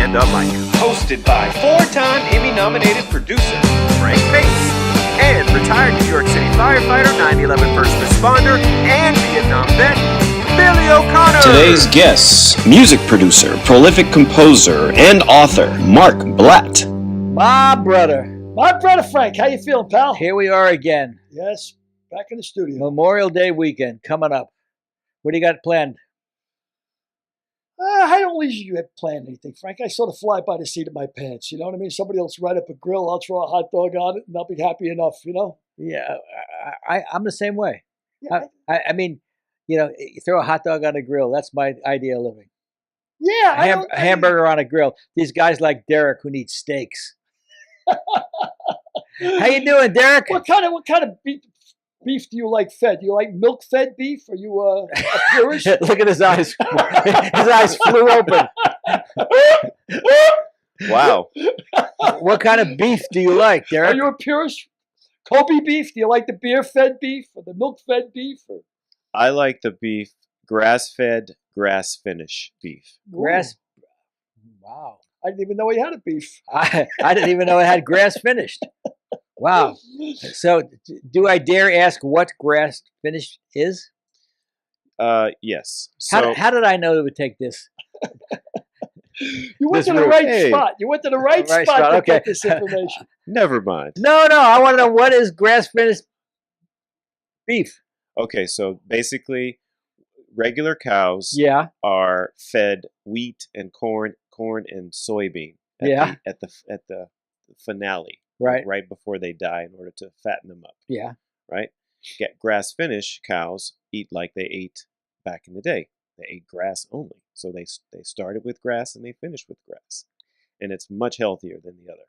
Stand Up Mike. Hosted by four-time Emmy-nominated producer Frank Bates and retired New York City firefighter, 9/11 first responder, and Vietnam vet, Billy O'Connor. Today's guests, music producer, prolific composer, and author, Marc Blatte. My brother Frank, how you feeling, pal? Here we are again. Yes, back in the studio. Memorial Day weekend coming up. What do you got planned? I don't usually have planned anything, Frank. I sort of fly by the seat of my pants. You know what I mean? Somebody else write up a grill, I'll throw a hot dog on it, and I'll be happy enough. You know? Yeah, I'm the same way. Yeah, I mean, you throw a hot dog on a grill. That's my idea of living. Yeah, A hamburger on a grill. These guys like Derek who need steaks. How you doing, Derek? What kind of beef do you like fed? Do you like milk-fed beef? Are you a purist? Look at his eyes. His eyes flew open. Wow. What kind of beef do you like, Derek? Are you a purist? Kobe beef? Do you like the beer-fed beef or the milk-fed beef? Or? I like the beef, grass-fed, grass-finish beef. Grass. Wow. I didn't even know he had a beef. I didn't even know it had grass finished. Wow. So, do I dare ask what grass finished is? Yes. So, How did I know it would take this? You went to the right spot. You went to the right spot to get this information. Never mind. No. I want to know what is grass finished beef. Okay, so basically, regular cows are fed wheat and corn and soybean at the finale, right before they die, in order to fatten them up. Yeah. Right. Get grass finish cows eat like they ate back in the day. They ate grass only, so they started with grass and they finished with grass, and it's much healthier than the other.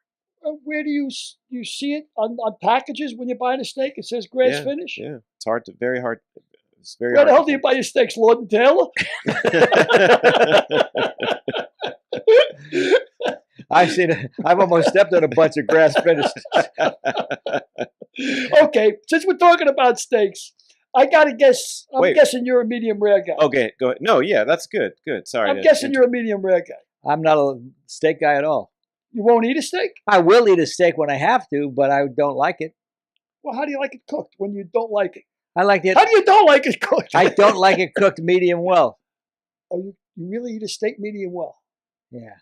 Where do you see it on packages when you're buying a steak? It says grass finish. Yeah, it's very hard. It's very Where hard. the hell do you buy your steaks, Lord and Taylor? I've almost stepped on a bunch of grass finished. Okay, since we're talking about steaks, I gotta guess. I'm guessing you're a medium rare guy. Okay, go ahead. No, yeah, that's good. Good. Sorry. I'm guessing you're a medium rare guy. I'm not a steak guy at all. You won't eat a steak? I will eat a steak when I have to, but I don't like it. Well, how do you like it cooked when you don't like it? I like it. How do you don't like it cooked? I don't like it cooked medium well. Oh, you really eat a steak medium well? Yeah.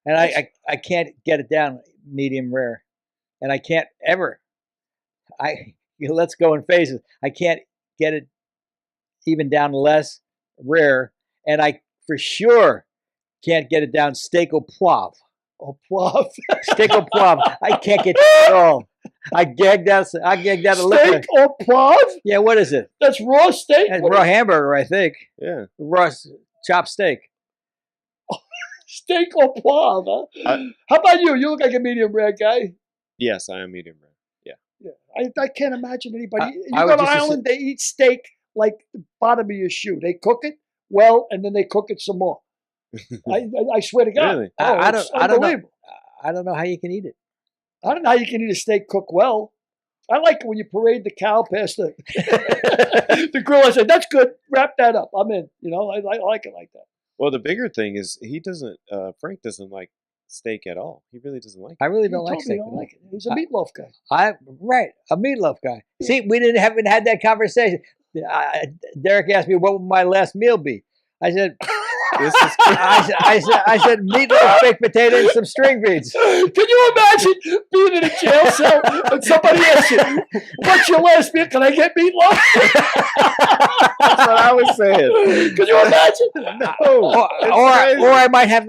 And I can't get it down medium rare. And I can't ever. Let's go in phases. I can't get it even down less rare. And I for sure can't get it down steak au poivre. Au poivre. Steak au poivre. I can't get it at all. I gagged out a little. Steak au poivre? Yeah, what is it? That's raw steak? That's raw hamburger, I think. Yeah. Raw chopped steak. Steak au poivre, huh? How about you? You look like a medium rare guy. Yes, I am medium rare. Yeah. I can't imagine anybody. You go to Ireland, they eat steak like the bottom of your shoe. They cook it well, and then they cook it some more. I swear to God. Really? I don't know how you can eat it. I don't know how you can eat a steak cooked well. I like it when you parade the cow past the the grill. I say, that's good. Wrap that up. I'm in. I like it like that. Well, the bigger thing is Frank doesn't like steak at all. He really doesn't like it. I really don't like steak. Don't like it. He's a meatloaf guy. A meatloaf guy. See, we haven't had that conversation. Derek asked me what would my last meal be. I said, I said meatloaf, baked potato, and some string beans. Can you imagine being in a jail cell and somebody asks you, "What's your last meal? Can I get meatloaf?" That's what I was saying. Can you imagine? No. Or I might have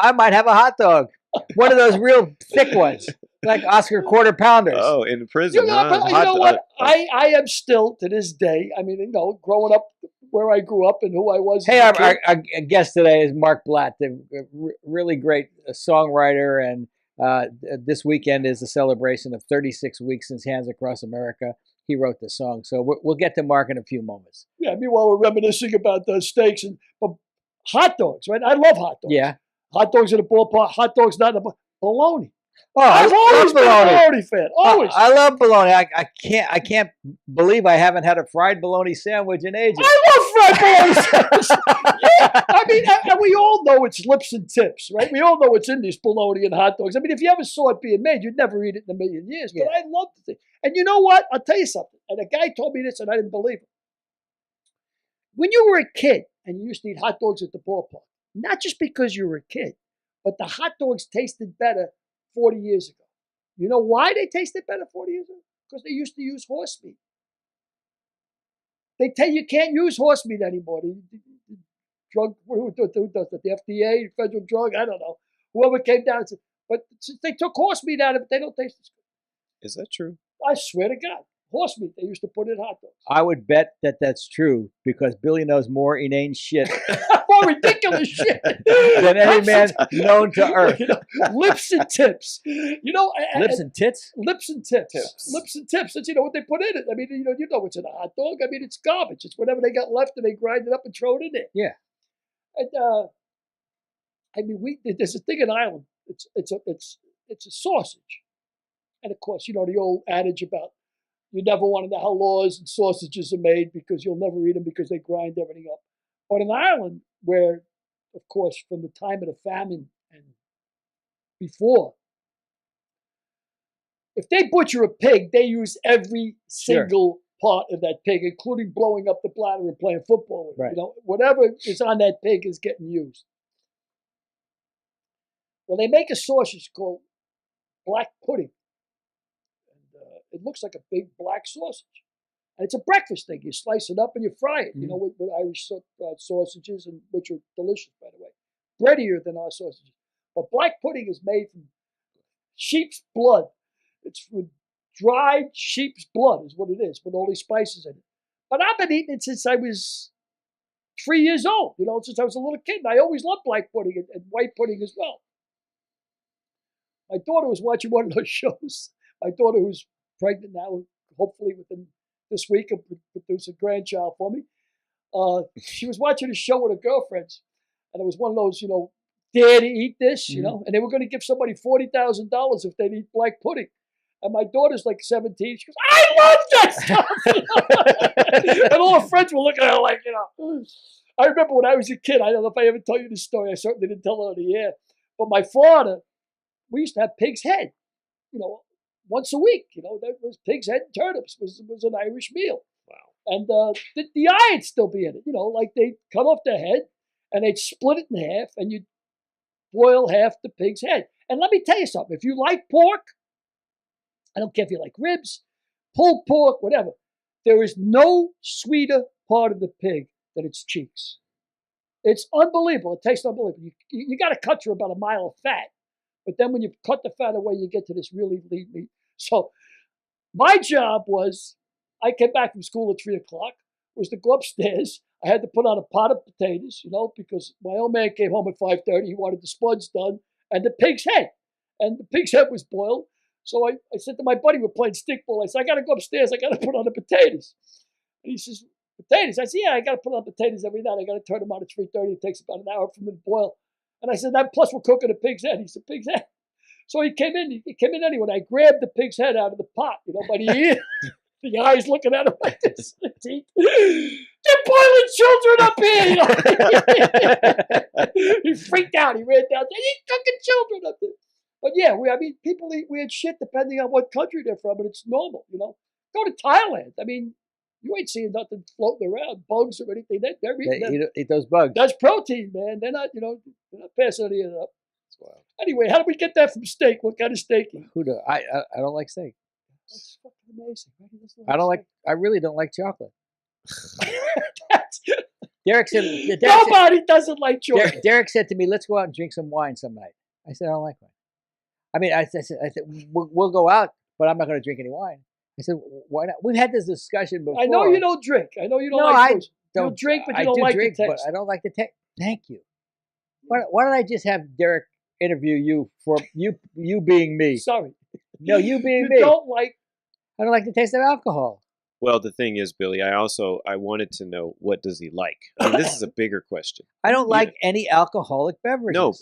I might have a hot dog, one of those real thick ones, like Oscar quarter pounders. Oh, in prison. You know what? I am still to this day. I mean, growing up where I grew up and who I was. Hey, our guest today is Marc Blatte, the really great songwriter, and this weekend is the celebration of 36 weeks since Hands Across America. He wrote the song, so we'll get to Marc in a few moments. Yeah, meanwhile we're reminiscing about the steaks and hot dogs, right? I love hot dogs. Yeah, hot dogs in the ballpark. Hot dogs not in the baloney. Oh, I've always been a bologna fan. Always. I love bologna. I can't believe I haven't had a fried bologna sandwich in ages. I love fried bologna sandwiches. Yeah, I mean, and we all know it's lips and tips, right? We all know what's in this bologna and hot dogs. I mean, if you ever saw it being made, you'd never eat it in a million years. But I love the thing. And you know what? I'll tell you something. And a guy told me this, and I didn't believe it. When you were a kid and you used to eat hot dogs at the ballpark, not just because you were a kid, but the hot dogs tasted better 40 years ago. You know why they tasted better 40 years ago? Because they used to use horse meat. They tell you can't use horse meat anymore. The drug, who does that? The FDA, federal drug, I don't know. Whoever came down and said, but since they took horse meat out of it, they don't taste as good. Is that true? I swear to God. Horse meat they used to put in hot dogs. I would bet that that's true because Billy knows more inane shit. More ridiculous shit than any man known to earth. You know, lips and tips. You know, lips and tits? Lips and tips. Lips and tips. That's, you know, what they put in it. I mean, you know what's in a hot dog. I mean, it's garbage. It's whatever they got left and they grind it up and throw it in there. Yeah. And I mean, there's a thing in Ireland. It's a sausage. And of course, you know the old adage about you never want to know how laws and sausages are made because you'll never eat them because they grind everything up. But in Ireland, where, of course, from the time of the famine and before, if they butcher a pig, they use every single part of that pig, including blowing up the bladder and playing football with it. You know, whatever is on that pig is getting used. Well, they make a sausage called black pudding. It looks like a big black sausage. And it's a breakfast thing. You slice it up and you fry it, you know, with Irish sausages, and which are delicious, by the way. Breadier than our sausages. But black pudding is made from sheep's blood. It's from dried sheep's blood is what it is, with all these spices in it. But I've been eating it since I was 3 years old, you know, since I was a little kid. And I always loved black pudding and white pudding as well. My daughter was watching one of those shows. My daughter, who's pregnant now, hopefully within this week, will produce a grandchild for me. She was watching a show with her girlfriends, and it was one of those, you know, dare to eat this, you know, and they were going to give somebody $40,000 if they'd eat black pudding. And my daughter's like 17. She goes, I love that stuff! And all her friends were looking at her like, you know. I remember when I was a kid, I don't know if I ever tell you this story. I certainly didn't tell it on the air. But my father, we used to have pig's head, you know, once a week. You know, that was pig's head and turnips was an Irish meal. Wow. And the eye would still be in it. You know, like they'd cut off their head and they'd split it in half and you'd boil half the pig's head. And let me tell you something. If you like pork, I don't care if you like ribs, pulled pork, whatever, there is no sweeter part of the pig than its cheeks. It's unbelievable. It tastes unbelievable. You got to cut through about a mile of fat. But then when you cut the fat away, you get to this really lean meat. So my job was, I came back from school at 3 o'clock, was to go upstairs. I had to put on a pot of potatoes, you know, because my old man came home at 5:30. He wanted the spuds done and the pig's head. And the pig's head was boiled. So I said to my buddy, we're playing stickball. I said, I got to go upstairs. I got to put on the potatoes. And he says, potatoes? I said, yeah, I got to put on potatoes every night. I got to turn them on at 3:30. It takes about an hour for them to boil. And I said, that plus we're cooking a pig's head. He said, pig's head. So he came in anyway. I grabbed the pig's head out of the pot, you know, by the ear. The eyes looking at him like this. The teeth. They're boiling children up here, you know. He freaked out. He ran down. He's cooking children up there. But yeah, people eat weird shit depending on what country they're from, and it's normal, you know. Go to Thailand. I mean, you ain't seeing nothing floating around, bugs or anything. They're eating eat those bugs. That's protein, man. They're not, you know, they're not passing any of it up. Wow. Anyway, how did we get that from steak? What kind of steak? I don't like steak. That's fucking amazing. I really don't like chocolate. Derek said, nobody doesn't like chocolate. Derek said to me, let's go out and drink some wine some night. I said, I don't like wine. I mean, I said we'll go out, but I'm not going to drink any wine. I said, why not? We've had this discussion before. I know you don't drink. I know you don't like food. You drink, but you don't like the taste. But I don't like the taste. Thank you. Why don't I just have Derek interview you for you being me? Sorry. No, you being me. I don't like the taste of alcohol. Well, the thing is, Billy, I wanted to know, what does he like? I mean, this is a bigger question. I don't like any alcoholic beverages. No,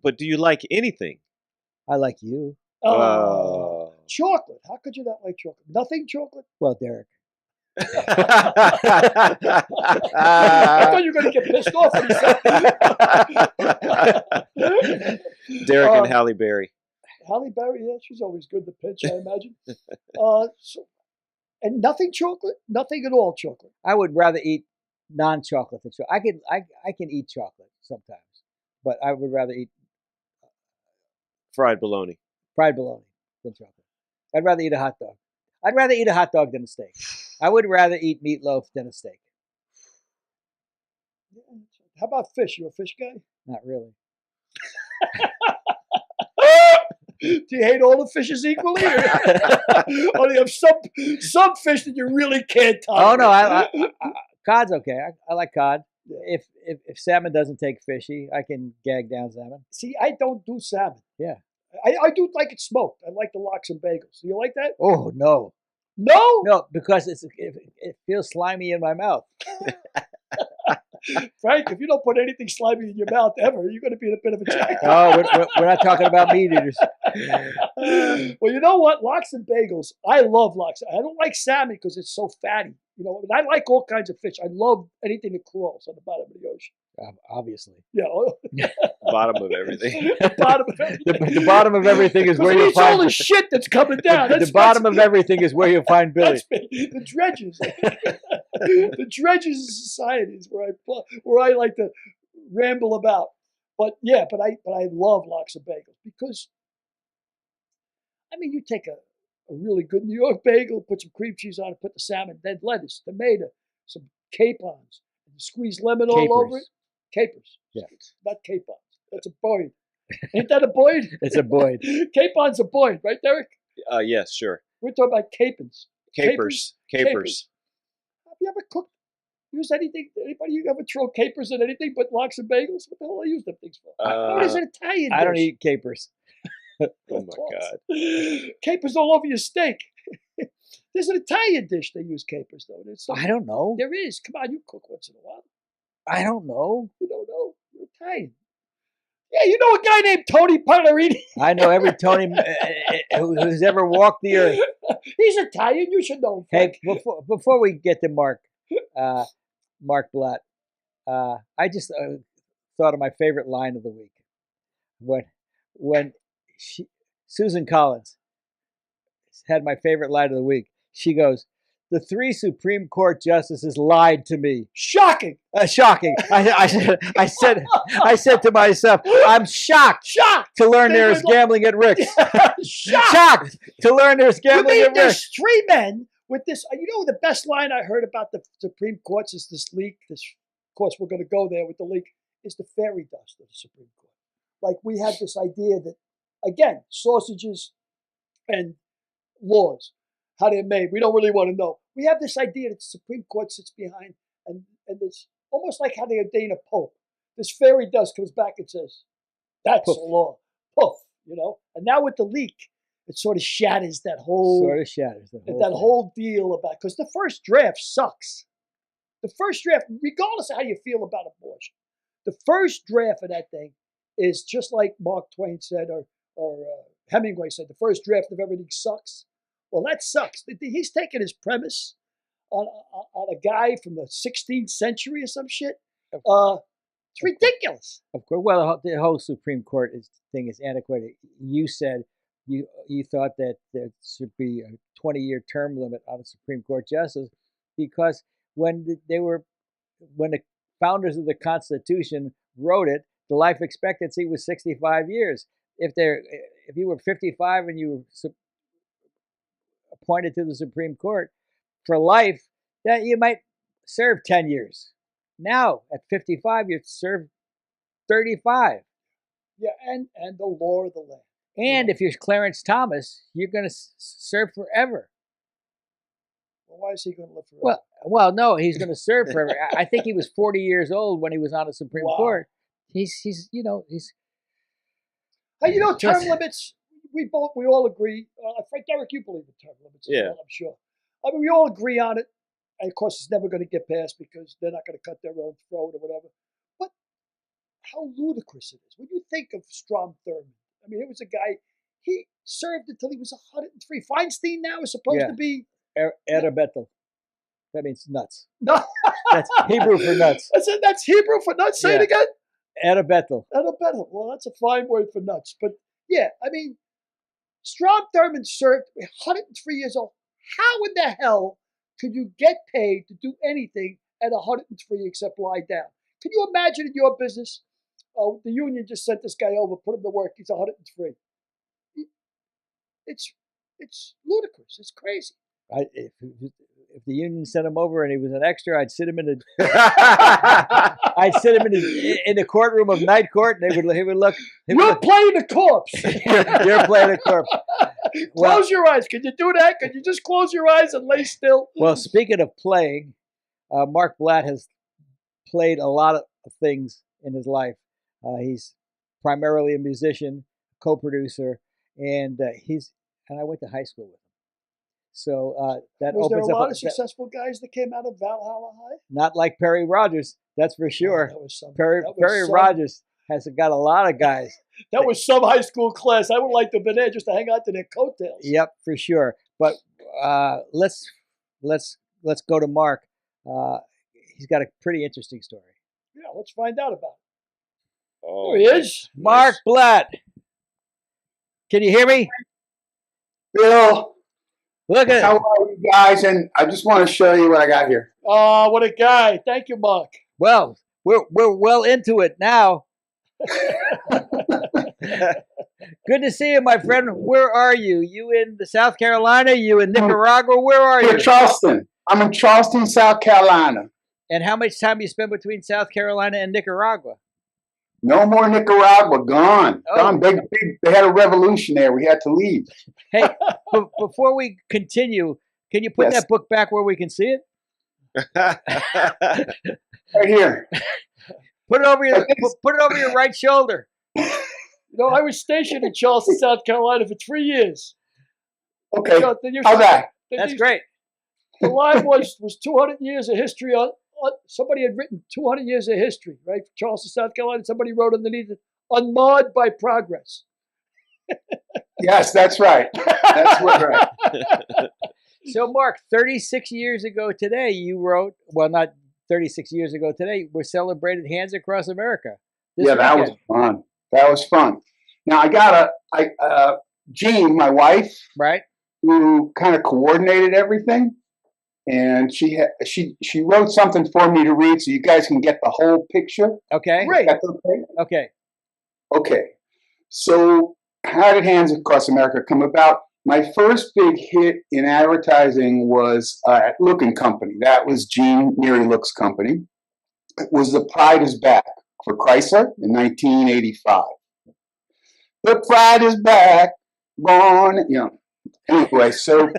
but do you like anything? I like you. Oh. Chocolate. How could you not like chocolate? Nothing chocolate? Well, Derek. I thought you were going to get pissed off when he said Derek and Halle Berry. Halle Berry, yeah, she's always good to pinch, I imagine. And nothing chocolate? Nothing at all chocolate? I would rather eat non-chocolate than chocolate. I can eat chocolate sometimes, but I would rather eat fried bologna than chocolate. I'd rather eat a hot dog. I'd rather eat a hot dog than a steak. I would rather eat meatloaf than a steak. How about fish? You a fish guy? Not really. Do you hate all the fishes equally? Or do you have some fish that you really can't tolerate? Oh no, cod's okay. I like cod. Yeah. If salmon doesn't take fishy, I can gag down salmon. See, I don't do salmon. Yeah. I do like it smoked. I like the lox and bagels. Do you like that? Oh, no. No? No, because it feels slimy in my mouth. Frank, if you don't put anything slimy in your mouth ever, you're going to be in a bit of a jack. Oh, we're not talking about meat eaters. Well, you know what? Lox and bagels. I love lox. I don't like salmon because it's so fatty. You know, and I like all kinds of fish. I love anything that crawls on the bottom of the ocean. Obviously. Yeah. Bottom of everything. The bottom of everything. The bottom of everything is where you find all the shit that's coming down. The bottom of everything is where you find Billy. That's me. The dredges. The dredges of society is where I like to ramble about. But yeah, but I love lox and bagels because I mean you take a really good New York bagel, put some cream cheese on it, put the salmon, then lettuce, tomato, some capons, and squeeze lemon all over it. Capers. Yeah. Not capons. That's a Boyd. Ain't that a Boyd? It's a Boyd. Capon's a Boyd, right, Derek? Yes, sure. We're talking about capons. Capers. Have you ever cooked? Use anything? Anybody you ever throw capers in anything but lox and bagels? What the hell do I use them things for? What is an Italian dish? I don't eat capers. Oh my God. Capers all over your steak. There's an Italian dish they use capers though. I don't know. There is. Come on, you cook once in a while. I don't know. You don't know. You're Italian. Yeah, you know a guy named Tony Panerini. I know every Tony who's ever walked the earth. He's Italian. You should know him. Hey, before we get to Marc Blatte, I just thought of my favorite line of the week. When Susan Collins had my favorite line of the week. She goes, "The 3 Supreme Court justices lied to me." Shocking. Shocking. I said to myself, I'm shocked to learn there's gambling at Rick's. Shocked to learn there's gambling at Rick's. There's 3 men with this. You know the best line I heard about the Supreme Court is this leak. Of course, we're going to go there with the leak. Is the fairy dust of the Supreme Court. Like we have this idea that, again, sausages and laws, how they're made. We don't really want to know. We have this idea that the Supreme Court sits behind and it's almost like how they ordain a pope. This fairy dust comes back and says, that's the law. Poof, you know? And now with the leak, it sort of shatters that whole whole deal about, because the first draft sucks. The first draft, regardless of how you feel about abortion, the first draft of that thing is just like Mark Twain said, or Hemingway said, the first draft of everything sucks. Well, that sucks. He's taking his premise on a guy from the 16th century or some shit. It's ridiculous. Of course. Well, the whole Supreme Court thing is antiquated. You said you thought that there should be a 20-year term limit on a Supreme Court justice because when the founders of the Constitution wrote it, the life expectancy was 65 years. If you were 55 and you were appointed to the Supreme Court for life, that you might serve 10 years. Now, at 55, you serve 35. Yeah, and the law of the land. And if you're Clarence Thomas, you're going to serve forever. Well, why is he going to live forever? Well, no, he's going to serve forever. I think he was 40 years old when he was on the Supreme Court. He's term limits. We all agree. Frank, Derek, you believe in term limits as well, I'm sure. I mean, we all agree on it. And of course, it's never going to get passed because they're not going to cut their own throat or whatever. But how ludicrous it is. When you think of Strom Thurmond, I mean, it was a guy, he served until he was 103. Feinstein now is supposed to be Arabetel. That means nuts. No, that's Hebrew for nuts. That's Hebrew for nuts. Say it again. Arabetel. Arabetel. Well, that's a fine word for nuts. But yeah, I mean, Strom Thurmond served 103 years old. How in the hell could you get paid to do anything at 103 except lie down? Can you imagine in your business? Oh, the union just sent this guy over, put him to work. He's 103. It's ludicrous. It's crazy. If the union sent him over and he was an extra, I'd sit him in the courtroom of night court, and he would look. You're playing the corpse. You're playing the corpse. Close your eyes. Can you do that? Can you just close your eyes and lay still? Well, speaking of playing, Marc Blatte has played a lot of things in his life. He's primarily a musician, co-producer, and I went to high school with him. So that was opens there a lot up of successful guys that came out of Valhalla High? Not like Perry Rogers, that's for sure. Perry some, Rogers has got a lot of guys. That was some high school class. I would like to have been there just to hang out to their coattails. Yep, for sure. But let's go to Mark. He's got a pretty interesting story. Yeah, let's find out about it. Oh, there he is. Marc Blatte. Can you hear me? Bill. Look at how are you guys? And I just want to show you what I got here. Oh, what a guy. Thank you, Mark. Well, we're well into it now. Good to see you, my friend. Where are you? You in South Carolina? You in Nicaragua? Where are you? Charleston. I'm in Charleston, South Carolina. And how much time you spend between South Carolina and Nicaragua? No more Nicaragua. Gone. Gone. Big. They had a revolution there. We had to leave. Hey, before we continue, can you put that book back where we can see it? Right here. Put it over your right shoulder. You know, I was stationed in Charleston, South Carolina for 3 years. Okay. So how's that? That's great. The line was 200 years of history on. Somebody had written 200 years of history, right? Charleston, South Carolina. Somebody wrote underneath it, unmarred by progress. Yes, that's right. That's right. So, Mark, 36 years ago today, you wrote, well, not 36 years ago today, we celebrated Hands Across America. Yeah, that was fun. That was fun. Now, I got Jean, my wife, right, who kind of coordinated everything. And she wrote something for me to read so you guys can get the whole picture. Okay. Great. That's okay? Okay. So how did Hands Across America come about? My first big hit in advertising was at Look & Company. That was Jean Neary Look's company. It was The Pride is Back for Chrysler in 1985. The Pride is back, born, Anyway, so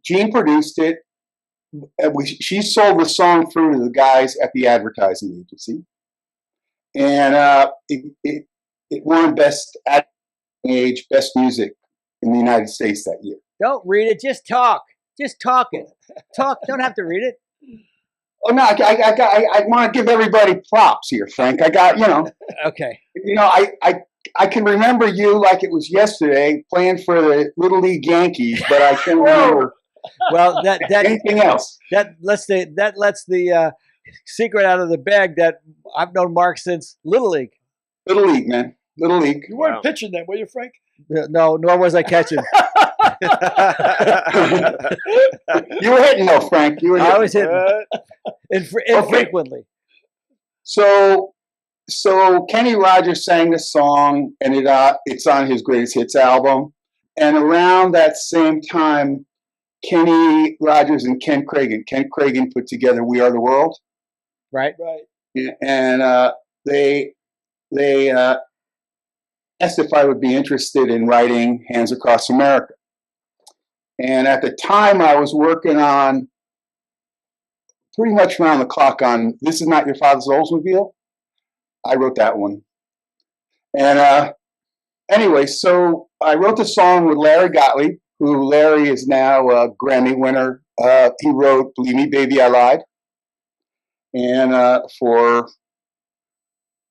Jean produced it. She sold the song through to the guys at the advertising agency, and it won Best Advertising Age, Best Music in the United States that year. Don't read it. Just talk. Just talk it. Talk. Don't have to read it. Oh no! I want to give everybody props here, Frank. Okay. I can remember you like it was yesterday playing for the Little League Yankees, but I can't remember. Well, anything else. That lets the secret out of the bag that I've known Mark since Little League. Little League, man. Little League. You weren't pitching then, were you, Frank? No, nor was I catching. You were hitting though, Frank. I was hitting infrequently. So Kenny Rogers sang the song, and it's on his Greatest Hits album. And around that same time, Kenny Rogers and Ken Cragen put together "We Are the World." Right. And they asked if I would be interested in writing Hands Across America. And at the time, I was working on pretty much around the clock on "This Is Not Your Father's Oldsmobile." I wrote that one. And anyway, so I wrote the song with Larry Gottlieb, who Larry is now a Grammy winner. He wrote "Believe Me, Baby, I Lied." And for,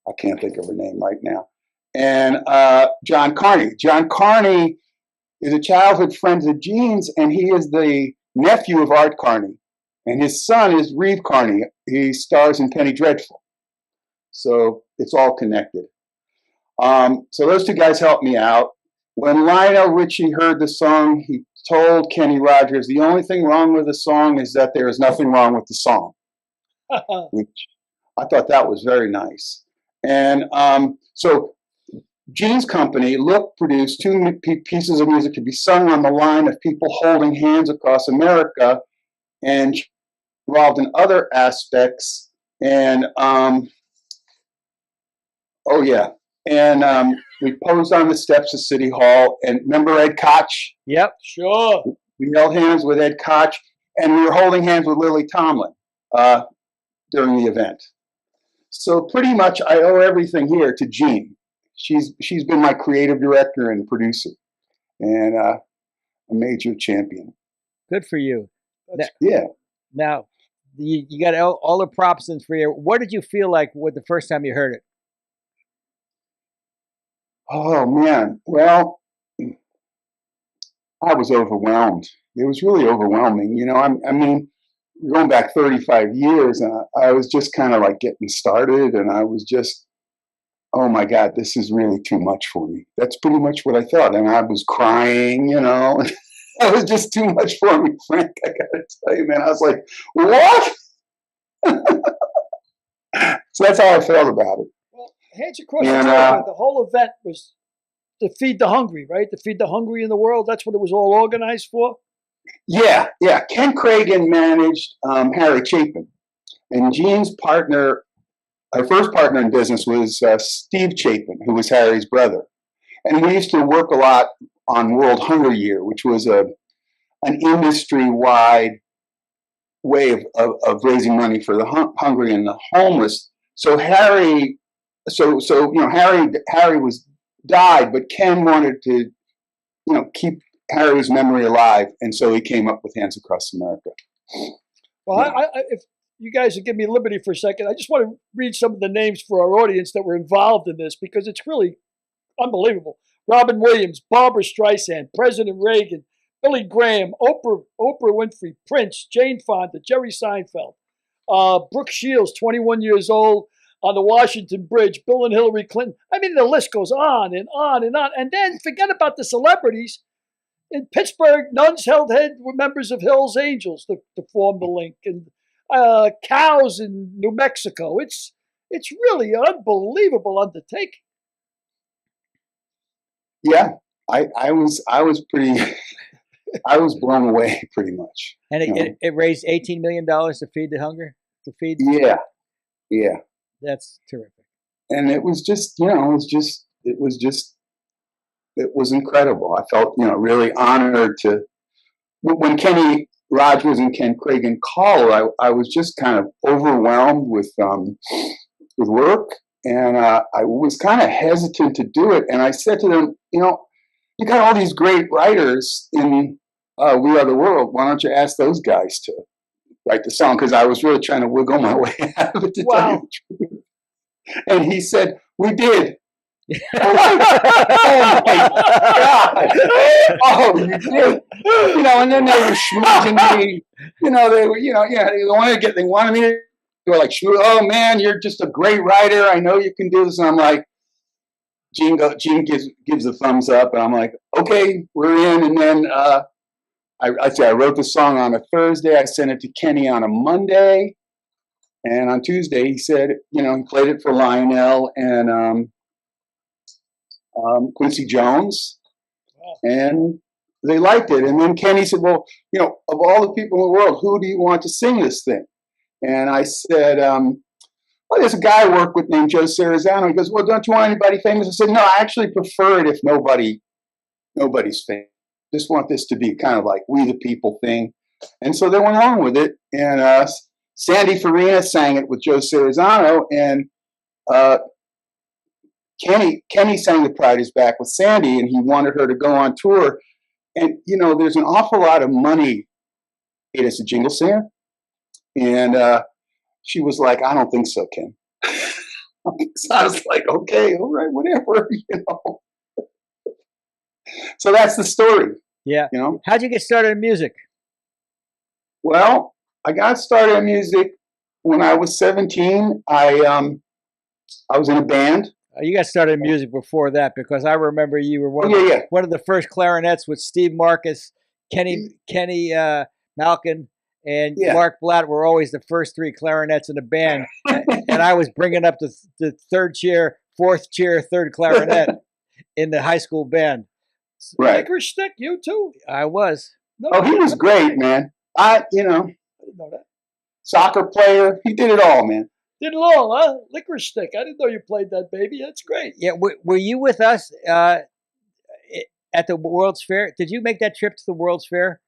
I can't think of her name right now. and John Carney. John Carney is a childhood friend of Gene's, and he is the nephew of Art Carney. And his son is Reeve Carney. He stars in Penny Dreadful. So it's all connected. So those two guys helped me out. When Lionel Richie heard the song, he told Kenny Rogers, the only thing wrong with the song is that there is nothing wrong with the song. Which I thought that was very nice. And so Gene's company, Look, produced two pieces of music to be sung on the line of people holding hands across America, and involved in other aspects. And we posed on the steps of City Hall. And remember Ed Koch? Yep, sure. We held hands with Ed Koch, and we were holding hands with Lily Tomlin during the event. So pretty much I owe everything here to Gene. She's been my creative director and producer, and a major champion. Good for you. Yeah. Now, you got all the props in for you. What did you feel like with the first time you heard it? Oh, man. Well, I was overwhelmed. It was really overwhelming. You know, I mean, going back 35 years, and I was just kind of like getting started, and I was just, oh my God, this is really too much for me. That's pretty much what I thought. And I was crying, you know. That was just too much for me, Frank. I gotta tell you, man. I was like, what? So that's how I felt about it. Well, Hands Across America, the whole event was to feed the hungry, right? To feed the hungry in the world. That's what it was all organized for. Yeah. Ken Cragen managed Harry Chapin. And Gene's partner, our first partner in business was Steve Chapin, who was Harry's brother. And we used to work a lot on World Hunger Year, which was an industry-wide way of raising money for the hungry and the homeless. So Harry was died, but Ken wanted to, keep Harry's memory alive, and so he came up with Hands Across America. Well, if you guys would give me liberty for a second, I just want to read some of the names for our audience that were involved in this, because it's really unbelievable. Robin Williams, Barbara Streisand, President Reagan, Billy Graham, Oprah Winfrey, Prince, Jane Fonda, Jerry Seinfeld, Brooke Shields, 21 years old, on the Washington Bridge, Bill and Hillary Clinton. I mean, the list goes on and on and on. And then forget about the celebrities. In Pittsburgh, nuns held head with members of Hill's Angels to form the link, and cows in New Mexico. It's really an unbelievable undertaking. Yeah, I was pretty. I was blown away pretty much. And it raised $18 million to feed the hunger. Yeah. That's terrific. And it was just, it was incredible. I felt, really honored to. When Kenny Rogers and Ken Cragen called, I was just kind of overwhelmed with work. And I was kind of hesitant to do it. And I said to them, you got all these great writers in We Are the World. Why don't you ask those guys to write the song? Because I was really trying to wiggle my way out of it, to tell you the truth. And he said, we did. Oh my God. Oh, you did. And then they were schmoozing me. They wanted me to. They were like, oh man, you're just a great writer. I know you can do this. And I'm like, Gene gives the thumbs up, and I'm like, okay, we're in. And then I wrote the song on a Thursday. I sent it to Kenny on a Monday, and on Tuesday he said, he played it for Lionel and Quincy Jones, and they liked it. And then Kenny said, well, of all the people in the world, who do you want to sing this thing? And I said, well, there's a guy I work with named Joe Cerizano. He goes, well, don't you want anybody famous? I said, no, I actually prefer it if nobody's famous. Just want this to be kind of like We the People thing. And so they went along with it. And Sandy Farina sang it with Joe Cerizano. And Kenny sang The Pride Is Back with Sandy, and he wanted her to go on tour. And, there's an awful lot of money as a jingle singer. And she was like, I don't think so, Ken. So I was like, okay, all right, whatever, you know. So that's the story. Yeah. You know. How'd you get started in music? Well, I got started in music when I was 17. I was in a band. You got started in music before that, because I remember you were one of the first clarinets with Steve Marcus, Kenny Malkin, and Marc Blatte were always the first three clarinets in the band, and I was bringing up the third chair, fourth chair, third clarinet in the high school band. Right. Licorice Stick, you too? I was. No, he was great, man. I didn't know that. Soccer player, he did it all, man. Did it all, huh? Licorice Stick. I didn't know you played that, baby. That's great. Yeah, were you with us at the World's Fair? Did you make that trip to the World's Fair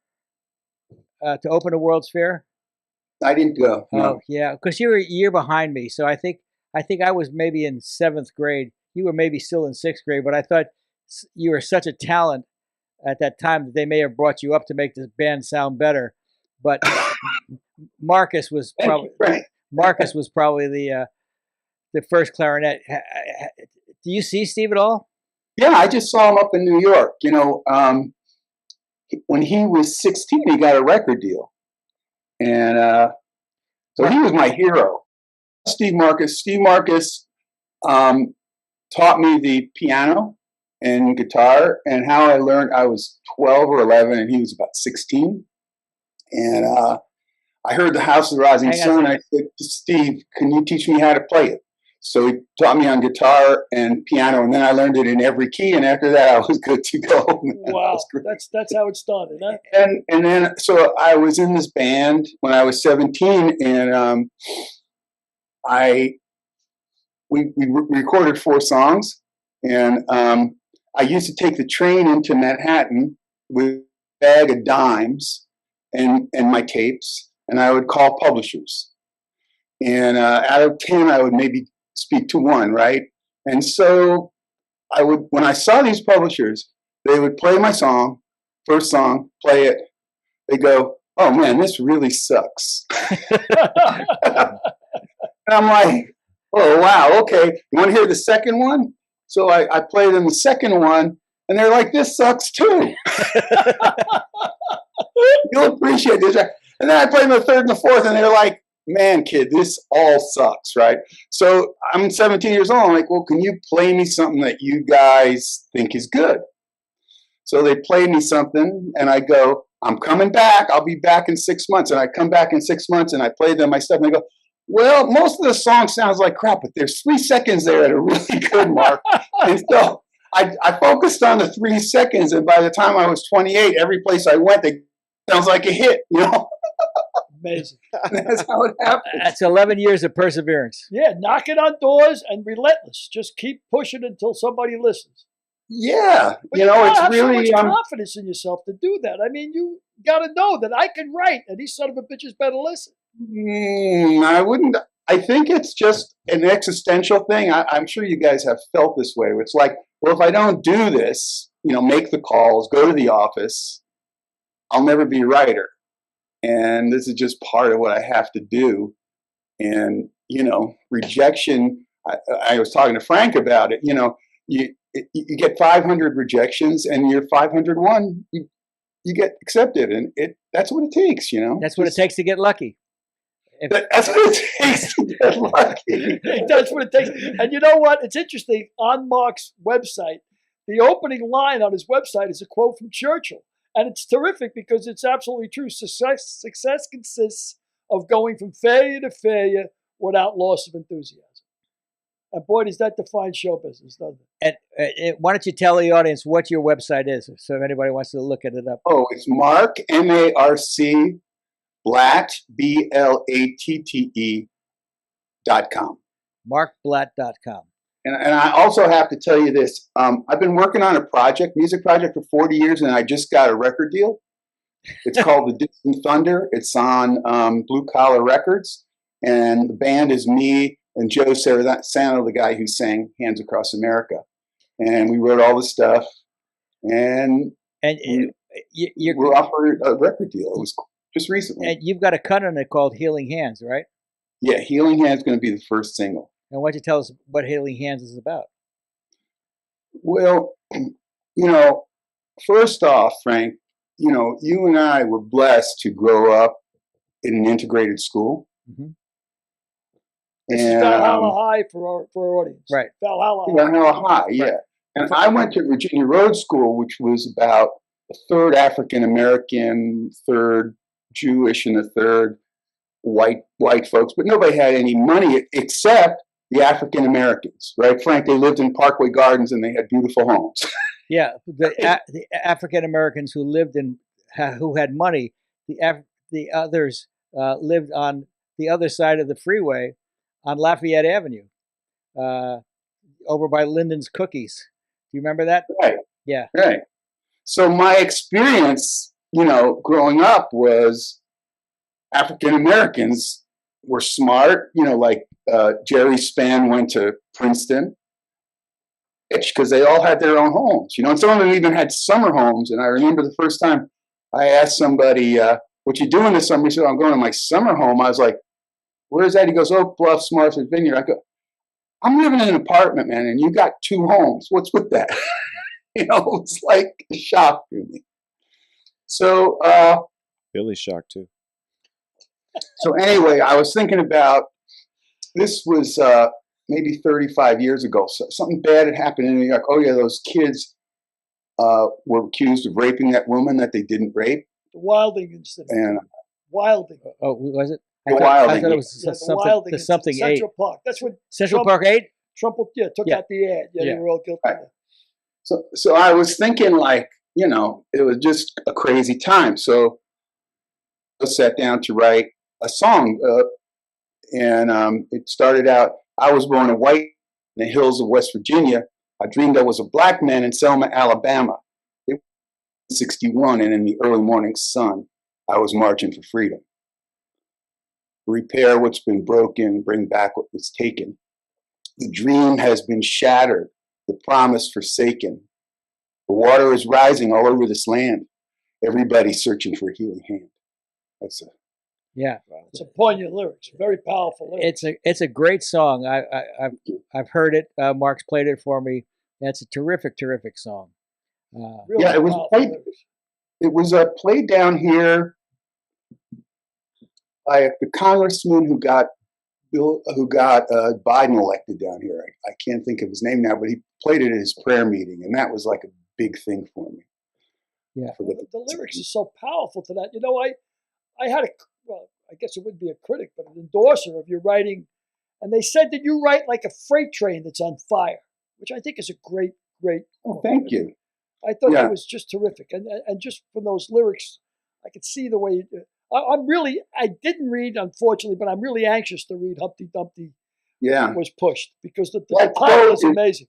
to open the World's Fair? I didn't go. No. Oh, yeah, because you were a year behind me. So I think I was maybe in 7th grade. You were maybe still in 6th grade, but I thought you were such a talent at that time that they may have brought you up to make this band sound better. But Marcus was probably the first clarinet. Do you see Steve at all? Yeah, I just saw him up in New York. You know, when he was 16, he got a record deal, and so he was my hero. Steve Marcus. Steve Marcus taught me the piano and guitar, and how I learned. I was 12 or 11, and he was about 16, and I heard The House of the Rising Sun. I said, Steve, can you teach me how to play it? So he taught me on guitar and piano, and then I learned it in every key. And after that, I was good to go. Wow, that's how it started, huh? And then so I was in this band when I was 17, and we recorded 4 songs, and I used to take the train into Manhattan with a bag of dimes and my tapes, and I would call publishers. And out of 10, I would maybe speak to 1, right? And so when I saw these publishers, they would play my song, first song, play it. They go, oh man, this really sucks. And I'm like, oh wow, okay. You want to hear the second one? So I played them the second one, and they're like, this sucks too. You'll appreciate this. And then I played them the third and the fourth, and they're like, man, kid, this all sucks, right? So I'm 17 years old. I'm like, well, can you play me something that you guys think is good? So they played me something, and I go, I'm coming back. I'll be back in 6 months. And I come back in 6 months, and I play them my stuff, and they go, well, most of the song sounds like crap, but there's 3 seconds there that are really good, Mark. And so I focused on the 3 seconds, and by the time I was 28, every place I went, it sounds like a hit, you know? Amazing. That's how it happens. That's 11 years of perseverance. Yeah, knocking on doors and relentless. Just keep pushing until somebody listens. Yeah, but you know, it's have really so much confidence in yourself to do that. I mean, you got to know that I can write, and these son of a bitches better listen. I wouldn't. I think it's just an existential thing. I'm sure you guys have felt this way. It's like, well, if I don't do this, you know, make the calls, go to the office, I'll never be a writer. And this is just part of what I have to do. And, you know, rejection, I was talking to Frank about it, you know, you get 500 rejections, and you're 501, you get accepted. And that's what it takes, you know. That's what it takes to get lucky. That's what it takes to get lucky. That's what it takes. And you know what? It's interesting. On Mark's website, the opening line on his website is a quote from Churchill. And it's terrific because it's absolutely true. Success consists of going from failure to failure without loss of enthusiasm. And boy, does that define show business, doesn't it? And why don't you tell the audience what your website is, so if anybody wants to look it up? Oh, it's Marc, M-A-R-C, Blatte, BLATTE.com. MarcBlatte.com. And I also have to tell you this. I've been working on a music project for 40 years, and I just got a record deal. It's called The Distant Thunder. It's on Blue Collar Records. And the band is me and Joe Sarasano, the guy who sang Hands Across America. And we wrote all the stuff. And we're offered a record deal. It was just recently. And you've got a cut on it called Healing Hands, right? Yeah, Healing Hands is going to be the first single. And why don't you tell us what Healing Hands is about? Well, first off, Frank, you and I were blessed to grow up in an integrated school. Mm-hmm. This is Valhalla High for our audience. Right. Valhalla High, yeah. Right. And I went to Virginia Road School, which was about a third African American, third Jewish, and a third white folks. But nobody had any money except the African Americans, right? Frank, they lived in Parkway Gardens and they had beautiful homes. Yeah, the African Americans who lived who had money. The others lived on the other side of the freeway, on Lafayette Avenue, over by Linden's Cookies. Do you remember that? Right. Yeah. Right. So my experience, growing up was African Americans were smart. Like Jerry Spann went to Princeton. Because they all had their own homes, and some of them even had summer homes. And I remember the first time I asked somebody, "What you doing this summer?" He said, "I'm going to my summer home." I was like, "Where's that?" He goes, "Oak Bluffs, Martha's Vineyard." I go, "I'm living in an apartment, man, and you got 2 homes. What's with that?" It's like a shock to me. So Billy's shocked too. So anyway, I was thinking about this was maybe 35 years ago. So something bad had happened in New York. Oh yeah, those kids were accused of raping that woman that they didn't rape. The Wilding incident. And Wilding. Oh, was it? I thought it was something Central 8. Park. That's when Central Park 8. Trump took out the ad. Yeah, they were all guilty. Right. So I was thinking, like, it was just a crazy time. So I sat down to write a song, and it started out. I was born a white in the hills of West Virginia. I dreamed I was a black man in Selma, Alabama. It was 1961, and in the early morning sun, I was marching for freedom. Repair what's been broken, bring back what was taken. The dream has been shattered, the promise forsaken. The water is rising all over this land. Everybody's searching for a healing hand. That's it. Yeah, it's a poignant lyrics, very powerful lyrics. It's a great song. I've heard it. Mark's played it for me. That's a terrific song. Really it was played. Lyrics. It was played down here by the congressman who got Biden elected down here. I can't think of his name now, but he played it at his prayer meeting, and that was like a big thing for me. Yeah, the lyrics are so powerful to that. I had I guess it wouldn't be a critic, but an endorser of your writing. And they said that you write like a freight train that's on fire, which I think is a great. Oh, thank you. I thought that was just terrific. And just from those lyrics, I could see the way you do. I didn't read, unfortunately, but I'm really anxious to read Humpty Dumpty was pushed, because the title is amazing.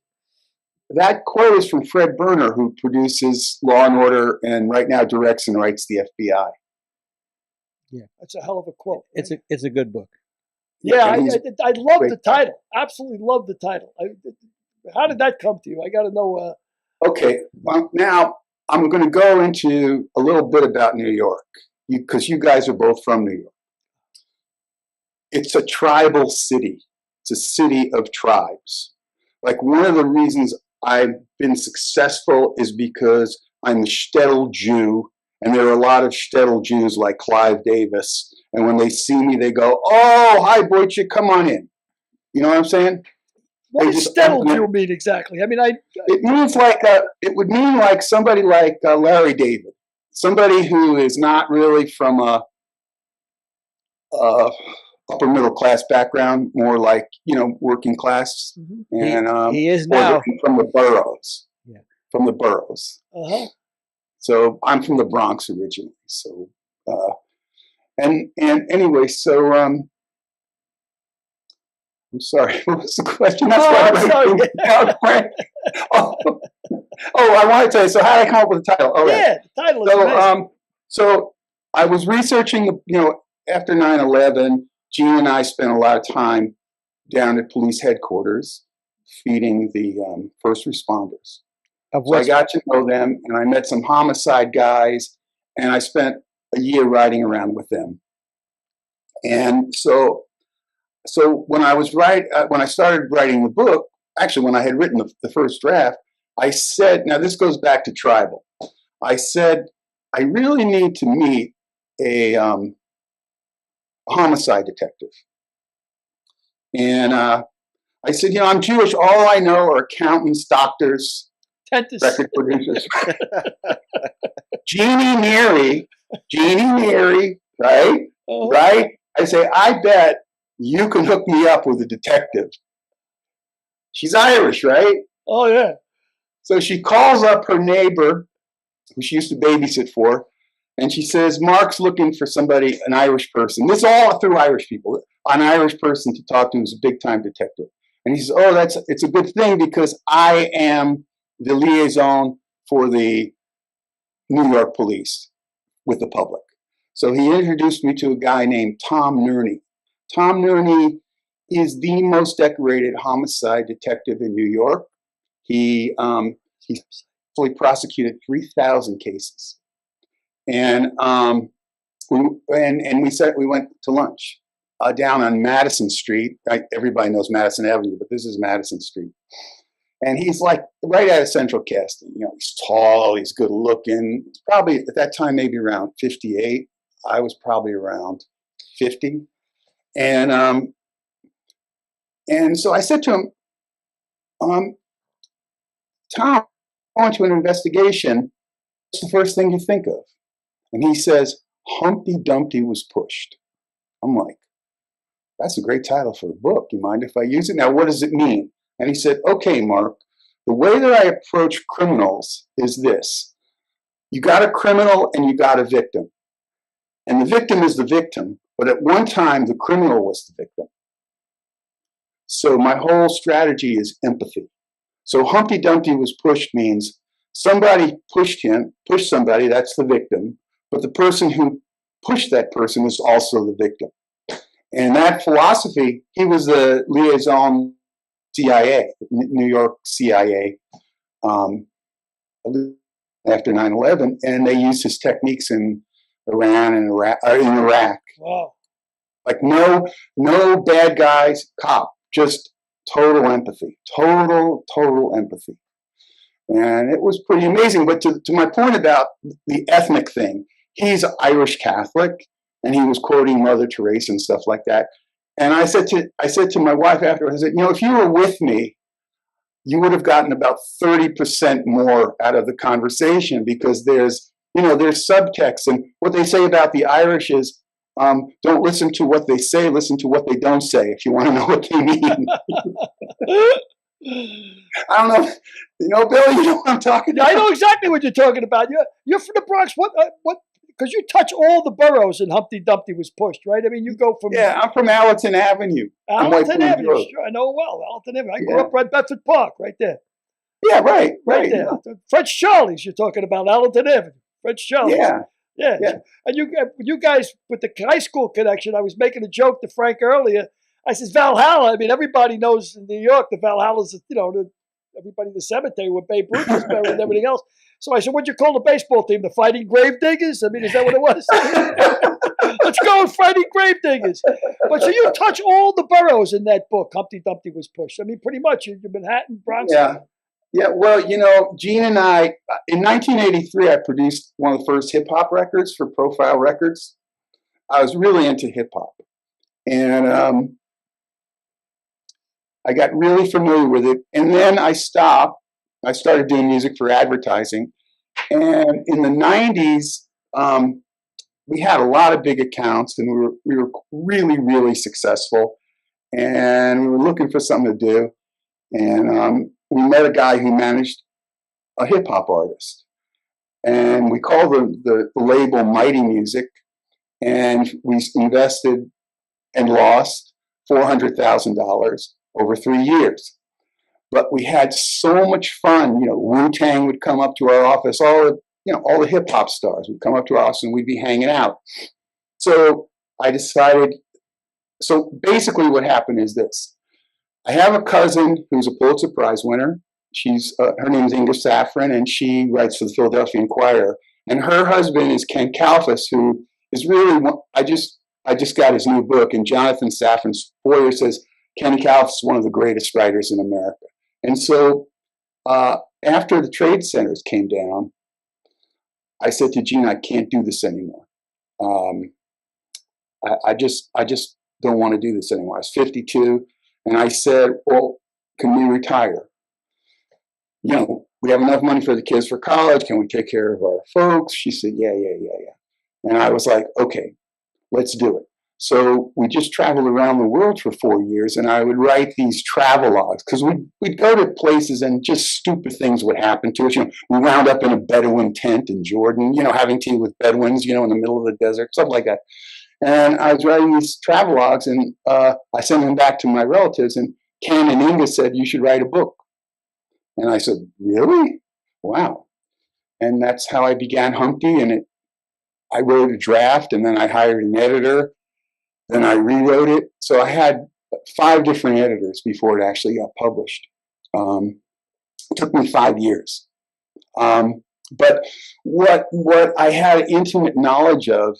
That quote is from Fred Berner, who produces Law and Order and right now directs and writes the FBI. Yeah, that's a hell of a quote. Right? It's a good book. Yeah, I love the title. Absolutely love the title. How did that come to you? I got to know. Okay, well, now I'm going to go into a little bit about New York, because you guys are both from New York. It's a tribal city. It's a city of tribes. Like, one of the reasons I've been successful is because I'm a shtetl Jew. And there are a lot of shtetl Jews like Clive Davis. And when they see me, they go, "Oh, hi, Boychik, come on in." You know what I'm saying? What does shtetl Jew mean exactly? I mean, it means like it would mean like somebody like Larry David, somebody who is not really from a upper middle class background, more like working class. Mm-hmm. And he is now from the boroughs. Yeah, from the boroughs. Uh-huh. So I'm from the Bronx originally. So, and anyway, so I'm sorry. What was the question? That's I want to tell you. So how did I come up with the title? Yeah, the title is amazing. So I was researching. After 9/11, Gene and I spent a lot of time down at police headquarters, feeding the first responders. So I got to know them, and I met some homicide guys, and I spent a year riding around with them. And so so when I started writing the book, actually when I had written the first draft, I said, now this goes back to tribal. I said, I really need to meet a homicide detective. And I said, I'm Jewish. All I know are accountants, doctors, record producers. Jeannie Neary, right? Oh. Right? I say, I bet you can hook me up with a detective. She's Irish, right? Oh, yeah. So she calls up her neighbor, who she used to babysit for, and she says, Mark's looking for somebody, an Irish person. This is all through Irish people. An Irish person to talk to who's a big-time detective. And he says, it's a good thing because I am the liaison for the New York police with the public. So he introduced me to a guy named Tom Nerney. Tom Nerney is the most decorated homicide detective in New York. He fully prosecuted 3,000 cases. And we went to lunch down on Madison Street. Everybody knows Madison Avenue, but this is Madison Street. And he's like right out of Central Casting. He's tall, he's good looking. He's probably at that time maybe around 58. I was probably around 50. And so I said to him, Tom, I want you an investigation. What's the first thing you think of? And he says, Humpty Dumpty was pushed. I'm like, that's a great title for a book. You mind if I use it? Now, what does it mean? And he said, okay, Mark, the way that I approach criminals is this. You got a criminal and you got a victim. And the victim is the victim, but at one time the criminal was the victim. So my whole strategy is empathy. So Humpty Dumpty was pushed means somebody pushed somebody, that's the victim, but the person who pushed that person is also the victim. And that philosophy, he was the liaison CIA, New York CIA, after 9/11, and they used his techniques in Iran and Iraq. Wow. Like no bad guys, cop, just total empathy, total empathy. And it was pretty amazing. But to my point about the ethnic thing, he's Irish Catholic, and he was quoting Mother Teresa and stuff like that. And I said to my wife afterwards, I said, if you were with me, you would have gotten about 30% more out of the conversation because there's subtext. And what they say about the Irish is, don't listen to what they say, listen to what they don't say, if you want to know what they mean. I don't know, Billy, you know what I'm talking about? I know exactly what you're talking about. You're from the Bronx. What? Because you touch all the boroughs and Humpty Dumpty was pushed, right? I mean, you go from... Yeah, I'm from Allerton Avenue. Allerton Avenue, sure, I know well. Allerton Avenue. I grew up right Bedford Park, right there. Yeah, right there. Yeah. French Charlie's you're talking about, Allerton Avenue. French Charlie's. Yeah. And you guys, with the high school connection, I was making a joke to Frank earlier. I said, Valhalla, I mean, everybody knows in New York, the Valhalla's, everybody in the cemetery where Babe Ruth was buried and everything else. So I said, what'd you call the baseball team? The Fighting Gravediggers? I mean, is that what it was? Let's go with Fighting Gravediggers. But so you touch all the boroughs in that book, Humpty Dumpty was pushed. I mean, pretty much, you're Manhattan, Bronx. Yeah, well, Gene and I, in 1983, I produced one of the first hip-hop records for Profile Records. I was really into hip-hop. And I got really familiar with it. And then I stopped. I started doing music for advertising. And in the 90s, we had a lot of big accounts, and we were really, really successful. And we were looking for something to do. And we met a guy who managed a hip-hop artist. And we called the label Mighty Music. And we invested and lost $400,000 over 3 years. But we had so much fun. Wu-Tang would come up to our office. All the hip hop stars would come up to our office and we'd be hanging out. So I decided. So basically, what happened is this: I have a cousin who's a Pulitzer Prize winner. Her name is Inga Safran, and she writes for the Philadelphia Inquirer. And her husband is Ken Kalfas, who is really. I I just got his new book, and Jonathan Safran's Foyer says Kenny Callis is one of the greatest writers in America. And so after the trade centers came down, I said to Gene, I can't do this anymore. I just don't want to do this anymore. I was 52, and I said, well, can we retire? You know, we have enough money for the kids for college. Can we take care of our folks? She said, yeah. And I was like, okay, let's do it. So we just traveled around the world for 4 years, and I would write these travel logs because we'd go to places and just stupid things would happen to us. You know, we wound up in a Bedouin tent in Jordan, you know, having tea with Bedouins, you know, in the middle of the desert, something like that. And I was writing these travel logs, and I sent them back to my relatives, and Ken and Inga said, you should write a book. And I said, really? Wow. And that's how I began Humpty, and I wrote a draft, and then I hired an editor. Then I rewrote it. So I had 5 different editors before it actually got published. It took me 5 years. But what I had intimate knowledge of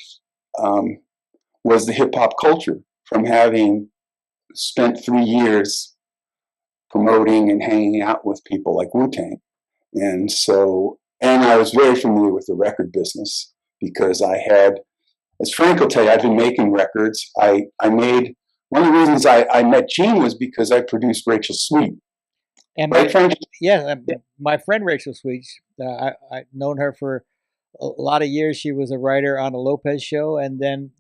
was the hip hop culture from having spent 3 years promoting and hanging out with people like Wu-Tang. And I was very familiar with the record business because I had, as Frank will tell you, I've been making records. I made, one of the reasons I met Gene was because I produced Rachel Sweet. And right, Frank? Yeah, my friend Rachel Sweet, I've known her for a lot of years. She was a writer on a Lopez show, and then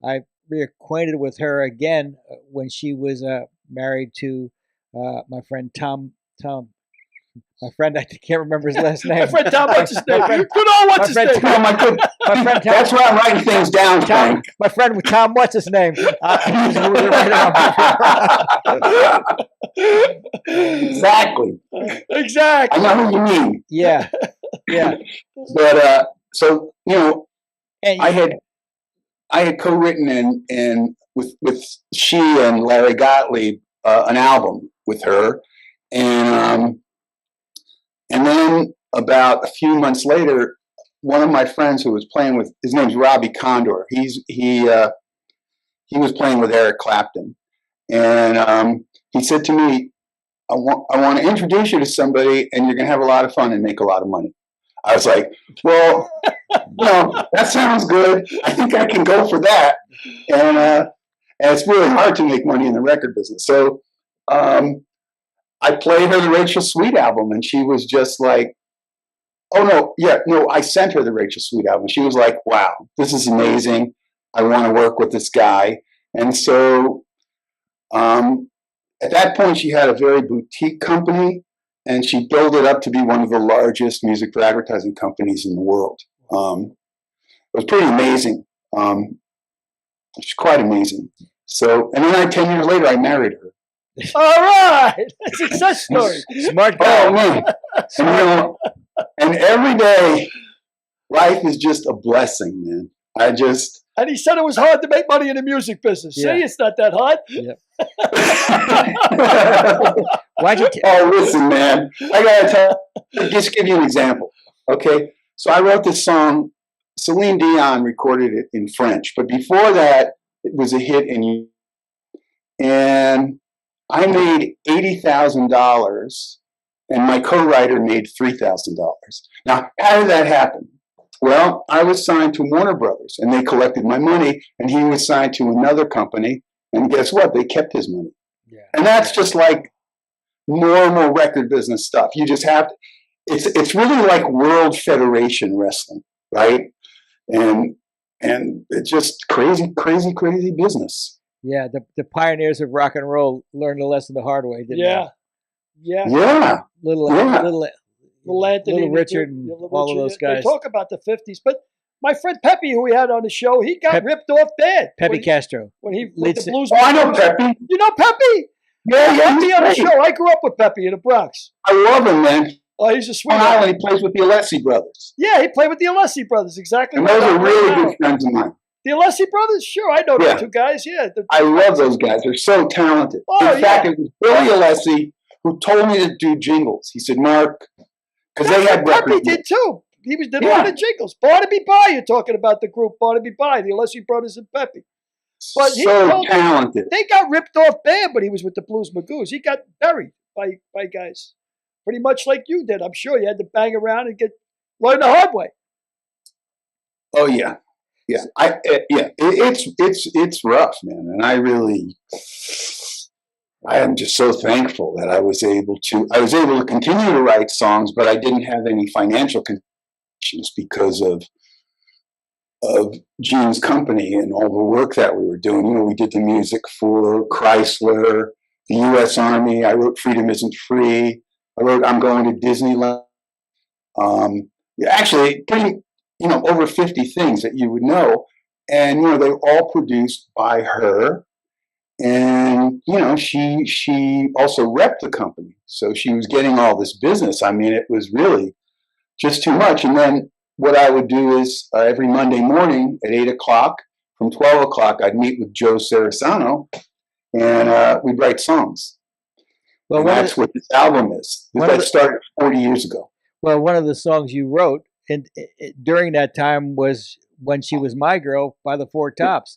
I reacquainted with her again when she was married to my friend Tom. My friend, I can't remember his last name. My friend Tom, what's his name? Good old, what's his name? Oh, my friend Tom. That's why I'm writing things down, Tom. My friend Tom, what's his name? Exactly. Exactly. I know who you mean. Yeah. But so, you know, and I had co-written and with she and Larry Gottlieb an album with her, and then about a few months later, one of my friends who was playing with, his name's Robbie Condor. He was playing with Eric Clapton, and he said to me, I want to introduce you to somebody, and you're going to have a lot of fun and make a lot of money. I was like, well, that sounds good. I think I can go for that. And it's really hard to make money in the record business. So I played her the Rachel Sweet album, and she was just like, I sent her the Rachel Sweet album. She was like, wow, this is amazing. I want to work with this guy. And so at that point, she had a very boutique company, and she built it up to be one of the largest music for advertising companies in the world. It was pretty amazing. It's quite amazing. So, and then 10 years later, I married her. All right, success story. Smart guy. Oh man, and every day, life is just a blessing, man. And he said it was hard to make money in the music business. Yeah. See, it's not that hard. Yep. Listen, man. I gotta just give you an example. Okay, so I wrote this song. Celine Dion recorded it in French, but before that, it was a hit and I made $80,000, and my co-writer made $3,000. Now, how did that happen? Well, I was signed to Warner Brothers, and they collected my money, and he was signed to another company, and guess what? They kept his money. Yeah. And that's just like normal record business stuff. You just have to, it's really like World Federation Wrestling, right? And it's just crazy business. Yeah, the pioneers of rock and roll learned a lesson the hard way, didn't they? Yeah. Little Anthony, Little Richard, and all of those guys. They talk about the 50s, but my friend Pepe, who we had on the show, he got ripped off bad. Pepe Castro. When he with the blues. Oh, I know Pepe. You know Pepe? Yeah. Pepe on the show. I grew up with Pepe in the Bronx. I love him, man. Oh, he's a sweet guy. He plays with the Alessi brothers. Yeah, he played with the Alessi brothers, exactly. And those are really good friends of mine. The Alessi brothers? Sure, I know those two guys, yeah. I love those guys. They're so talented. In fact, it was Billy Alessi who told me to do jingles. He said, Mark, because they had records. Pepe did too. He did a lot of jingles. Barnaby Bye, you're talking about the group Barnaby Bye, the Alessi brothers and Pepe. But so talented. They got ripped off bad, but he was with the Blues Magoos. He got buried by guys, pretty much like you did. I'm sure you had to bang around and learn the hard way. Oh yeah, yeah. It's rough, man, and I am just so thankful that I was able to continue to write songs, but I didn't have any financial conditions because of Gene's company and all the work that we were doing. You know, we did the music for Chrysler, the U.S. Army. I wrote "Freedom Isn't Free." I wrote "I'm Going to Disneyland." Actually, over 50 things that you would know, and they were all produced by her. And she also repped the company, so she was getting all this business. I mean, it was really just too much. And then what I would do is every Monday morning at 8:00, from 12:00, I'd meet with Joe Sarasano, and we'd write songs. Well, and that's what this album is. That started 40 years ago. Well, one of the songs you wrote during that time was "When She Was My Girl" by the Four Tops.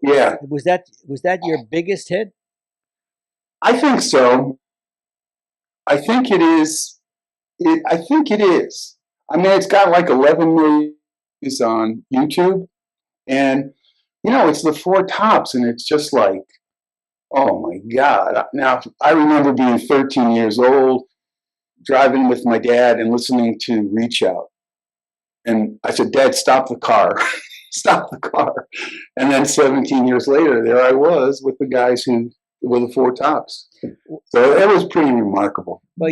Yeah. Was that your biggest hit? I think so. I think it is. I think it is. I mean, it's got like 11 million views on YouTube, and it's the Four Tops, and it's just like, oh my God! Now I remember being 13 years old, driving with my dad and listening to "Reach Out," and I said, "Dad, stop the car." Stop the car. And then 17 years later, there I was with the guys who were the Four Tops. So it was pretty remarkable. Well,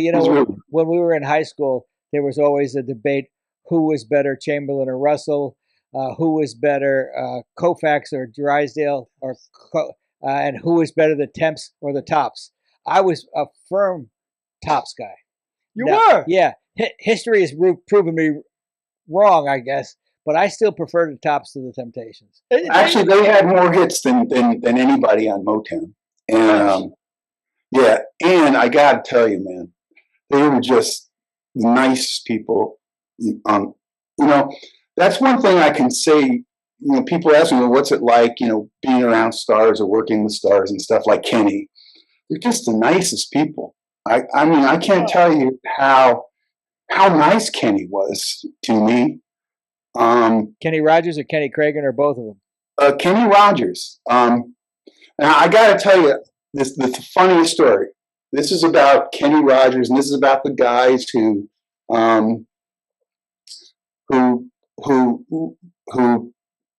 when we were in high school, there was always a debate who was better, Chamberlain or Russell, who was better, Koufax or Drysdale, and who was better, the Temps or the Tops. I was a firm Tops guy. You were? Yeah. History has proven me wrong, I guess. But I still prefer the Tops to the Temptations. Actually, they had more hits than anybody on Motown. And and I got to tell you, man, they were just nice people. That's one thing I can say. People ask me, well, what's it like, being around stars or working with stars and stuff like Kenny. They're just the nicest people. I mean, I can't tell you how nice Kenny was to me. Kenny Rogers or Kenny Cragen or both of them? Kenny Rogers. Now I got to tell you the funniest story. This is about Kenny Rogers, and this is about the guys who were from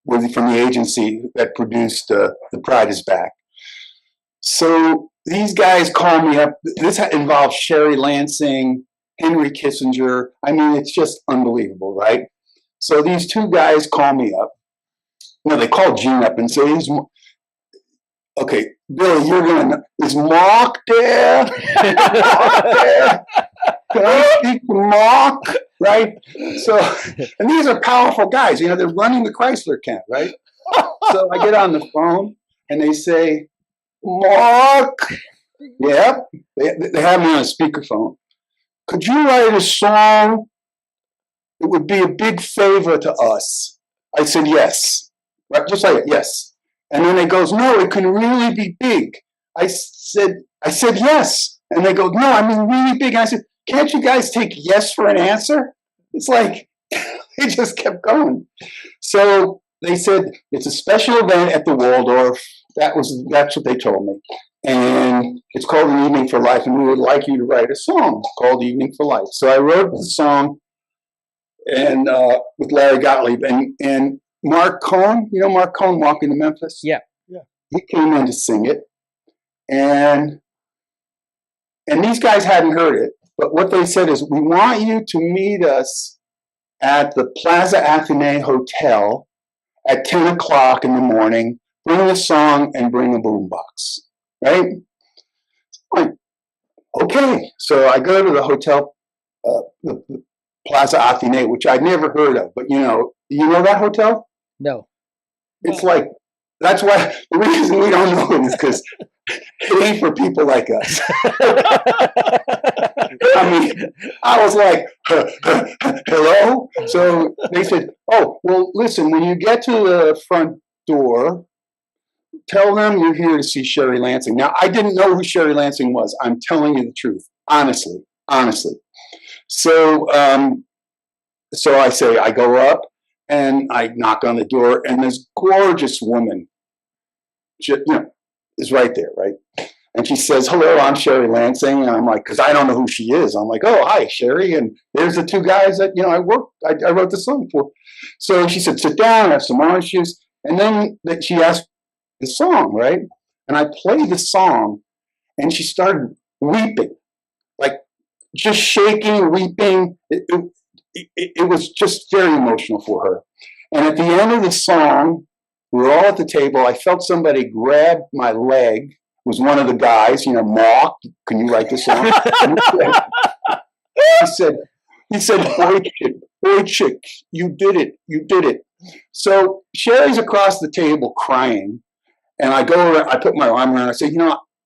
the agency that produced "The Pride Is Back." So these guys call me up. This involves Sherry Lansing, Henry Kissinger. I mean, it's just unbelievable, right? So these two guys call me up. They call Gene up and say, okay, Billy, is Marc there? Marc there? Can I speak to Marc? Right? So, and these are powerful guys. They're running the Chrysler camp, right? So I get on the phone and they say, Marc. Yeah, they have me on a speakerphone. Could you write a song? It would be a big favor to us. I said, yes. Right? Just like it, yes. And then they goes, no, it can really be big. I said, yes. And they go, no, I mean really big. And I said, can't you guys take yes for an answer? It's like, they just kept going. So they said, it's a special event at the Waldorf. That's what they told me. And it's called An Evening for Life. And we would like you to write a song called Evening for Life. So I wrote the song and with Larry Gottlieb and Mark Cohn, Mark Cohn, Walking to Memphis? Yeah. He came in to sing it. And these guys hadn't heard it, but what they said is, we want you to meet us at the Plaza Athénée Hotel at 10:00 in the morning, bring a song and bring a boombox, right? Like, okay. So I go to the hotel, the Plaza Athénée, which I'd never heard of, but you know that hotel? No. It's like, that's why, the reason we don't know it is because it ain't for people like us. I mean, I was like, hello? So they said, oh, well, listen, when you get to the front door, tell them you're here to see Sherry Lansing. Now, I didn't know who Sherry Lansing was. I'm telling you the truth, honestly. So, so I say, I go up and I knock on the door, and this gorgeous woman, is right there, right? And she says, hello, I'm Sherry Lansing. And I'm like, because I don't know who she is. I'm like, oh, hi, Sherry. And there's the two guys that, I wrote the song for. So she said, sit down, have some orange juice. And then she asked the song, right? And I played the song, and she started weeping, like just shaking, weeping. It was just very emotional for her. And at the end of the song, we were all at the table. I felt somebody grab my leg. It was one of the guys, Marc, can you write this song? he said, boy chick, you did it. So Sherry's across the table crying. And I go around, I put my arm around her, I say,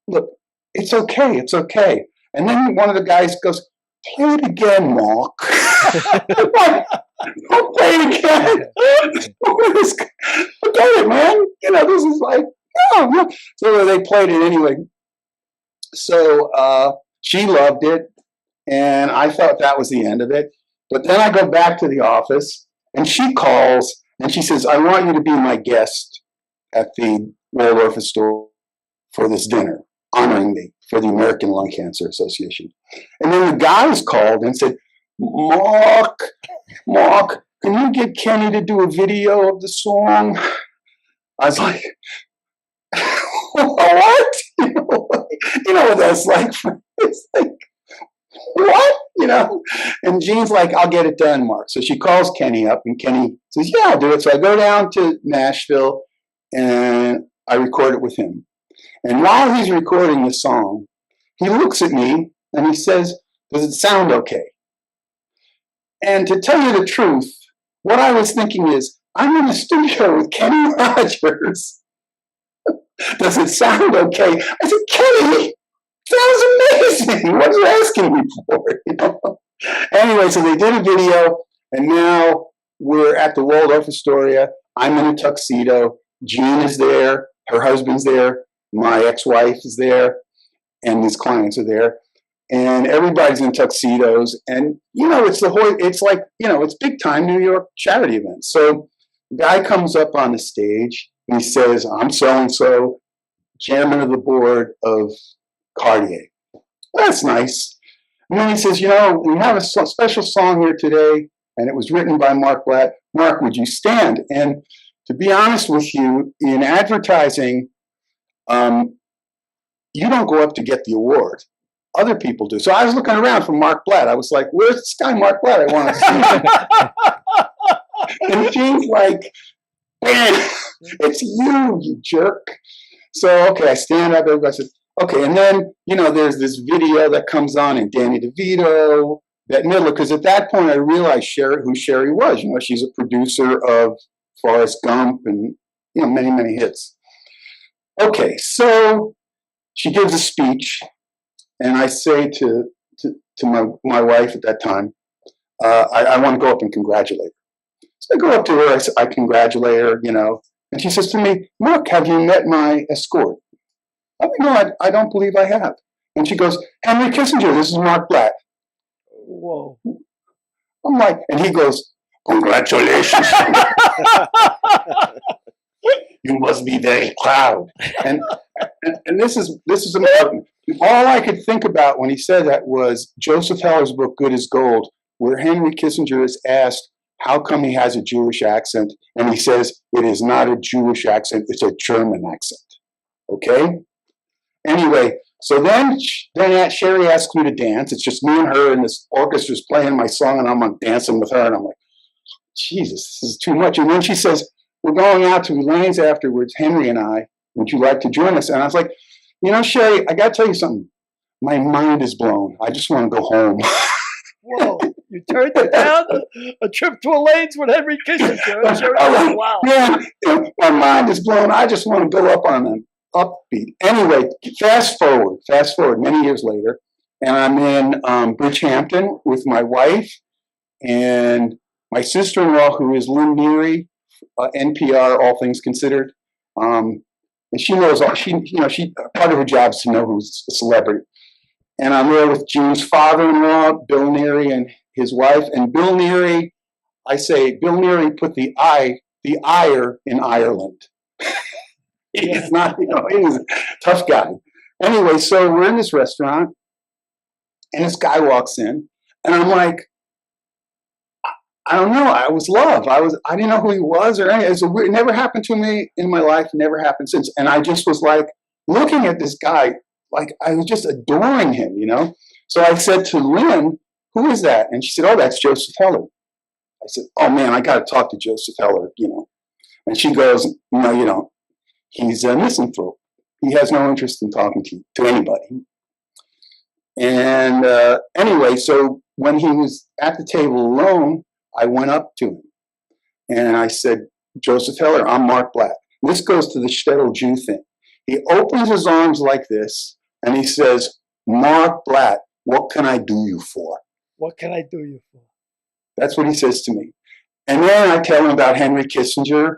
look, it's okay. And then one of the guys goes, play it again, Marc. Don't play it again. Forget it, man. This is like, no. So they played it anyway. So she loved it, and I thought that was the end of it. But then I go back to the office, and she calls, and she says, I want you to be my guest at the Waldorf Astoria for this dinner, honoring me for the American Lung Cancer Association. And then the guys called and said, Marc, can you get Kenny to do a video of the song? I was like, what? You know what that's like? It's like, what? And Jean's like, I'll get it done, Marc. So she calls Kenny up, and Kenny says, yeah, I'll do it. So I go down to Nashville, and I record it with him. And while he's recording the song, he looks at me and he says, does it sound okay? And to tell you the truth, what I was thinking is, I'm in the studio with Kenny Rogers. Does it sound okay? I said, Kenny, sounds amazing. What are you asking me for? Anyway, so they did a video, and now we're at the Waldorf Astoria. I'm in a tuxedo. Jean is there. Her husband's there. My ex-wife is there. And his clients are there. And everybody's in tuxedos. And, it's big time New York charity event. So the guy comes up on the stage, and he says, I'm so-and-so, chairman of the board of Cartier. That's nice. And then he says, we have a special song here today, and it was written by Marc Blatte. Marc, would you stand? And to be honest with you, in advertising, you don't go up to get the award. Other people do. So I was looking around for Marc Blatte. I was like, where's this guy Marc Blatte? I want to see him. And Jean's like, man, it's you jerk. So, okay, I stand up. Everybody says, okay. And then, there's this video that comes on, and Danny DeVito, Bette Midler, because at that point I realized who Sherry was. She's a producer of Forrest Gump and, many, many hits. Okay, so she gives a speech, and I say to my wife at that time, I want to go up and congratulate her. So I go up to her, I congratulate her, and she says to me, Marc, have you met my escort? I think, no, I don't believe I have. And she goes, Henry Kissinger, this is Marc Blatte. Whoa. I'm like, and he goes, congratulations. You must be very proud. And this is important. All I could think about when he said that was Joseph Heller's book, Good as Gold, where Henry Kissinger is asked how come he has a Jewish accent, and he says, it is not a Jewish accent, it's a German accent. Okay? Anyway, so then Sherry asks me to dance. It's just me and her, and this orchestra's playing my song, and I'm like dancing with her, and I'm like, Jesus, this is too much. And then she says, we're going out to Elaine's afterwards, Henry and I. Would you like to join us? And I was like, Sherry, I got to tell you something. My mind is blown. I just want to go home. Whoa, you turned it down? A trip to Elaine's with Henry Kissinger. Sherry, wow. Yeah, my mind is blown. I just want to go up on an upbeat. Anyway, fast forward many years later, and I'm in Bridgehampton with my wife and my sister-in-law, who is Lynn Neary, NPR, All Things Considered. And she knows all, she part of her job is to know who's a celebrity. And I'm there with Gene's father-in-law, Bill Neary, and his wife. And Bill Neary, Bill Neary put the ire in Ireland. He's not, he's a tough guy. Anyway, so we're in this restaurant, and this guy walks in, and I'm like, I don't know. I was love. I didn't know who he was or anything. It never happened to me in my life. Never happened since. And I just was like looking at this guy, like I was just adoring him, So I said to Lynn, "Who is that?" And she said, "Oh, that's Joseph Heller." I said, "Oh man, I got to talk to Joseph Heller, And she goes, "No, you don't. He's a misanthrope. He has no interest in talking to anybody." And anyway, so when he was at the table alone, I went up to him and I said, "Joseph Heller, I'm Marc Blatte." This goes to the shtetl Jew thing. He opens his arms like this and he says, "Marc Blatte, what can I do you for?" What can I do you for? That's what he says to me. And then I tell him about Henry Kissinger,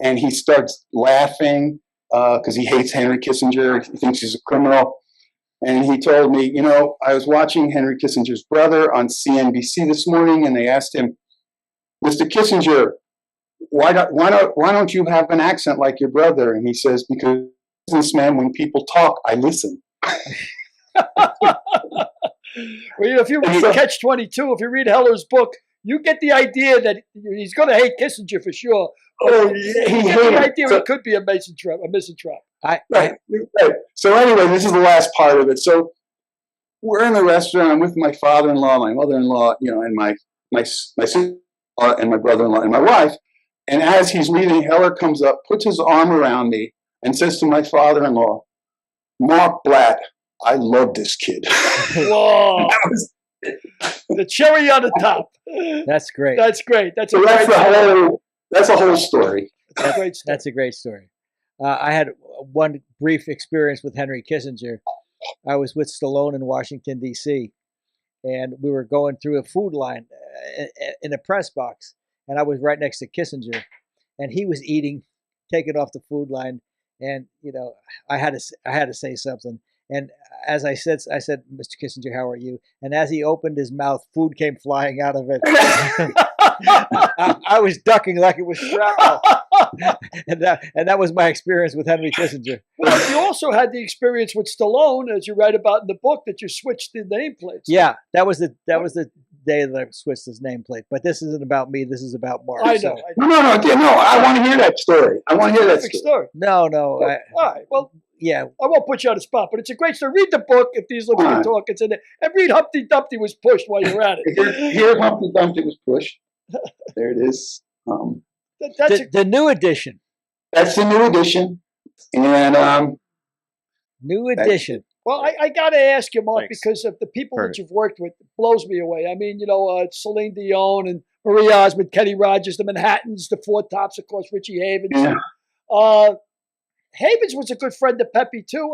and he starts laughing because he hates Henry Kissinger. He thinks he's a criminal. And he told me, I was watching Henry Kissinger's brother on CNBC this morning, and they asked him, "Mr. Kissinger, why don't you have an accent like your brother?" And he says, "Because, businessman, when people talk, I listen." Well, if you read Catch-22, if you read Heller's book, you get the idea that he's going to hate Kissinger for sure. Oh, yeah, he hated the idea it could be a misanthrope. Right. So anyway, this is the last part of it. So we're in the restaurant. I'm with my father-in-law, my mother-in-law, and my sister-in-law and my brother-in-law and my wife. And as he's leaving, Heller comes up, puts his arm around me, and says to my father-in-law, "Marc Blatte, I love this kid." Whoa! The cherry on the top. That's great. That's great. That's a whole story. That's a great story. I had one brief experience with Henry Kissinger. I was with Stallone in Washington, D.C., and we were going through a food line in a press box, and I was right next to Kissinger, and he was eating, taking off the food line, and I had to say something. And as I said, "Mr. Kissinger, how are you?" And as he opened his mouth, food came flying out of it. I was ducking like it was shrapnel. and that was my experience with Henry Kissinger. Well, you also had the experience with Stallone, as you write about in the book, that you switched the nameplates. Yeah, that was the day that I switched his nameplate. But this isn't about me. This is about Marc. I know. No. I want to hear that story. Story. No. All right. Well, yeah. I won't put you on the spot, but it's a great story. Read the book if these little talk. It's in there. And read Humpty Dumpty was pushed while you're at it. Here Humpty Dumpty was pushed. There it is. That's the new edition. That's the new edition. And new edition. Well, I got to ask you, Marc, because of the people that you've worked with, it blows me away. I mean, Celine Dion and Marie Osmond, Kenny Rogers, the Manhattans, the Four Tops, of course, Richie Havens. Yeah. Havens was a good friend of Pepe, too.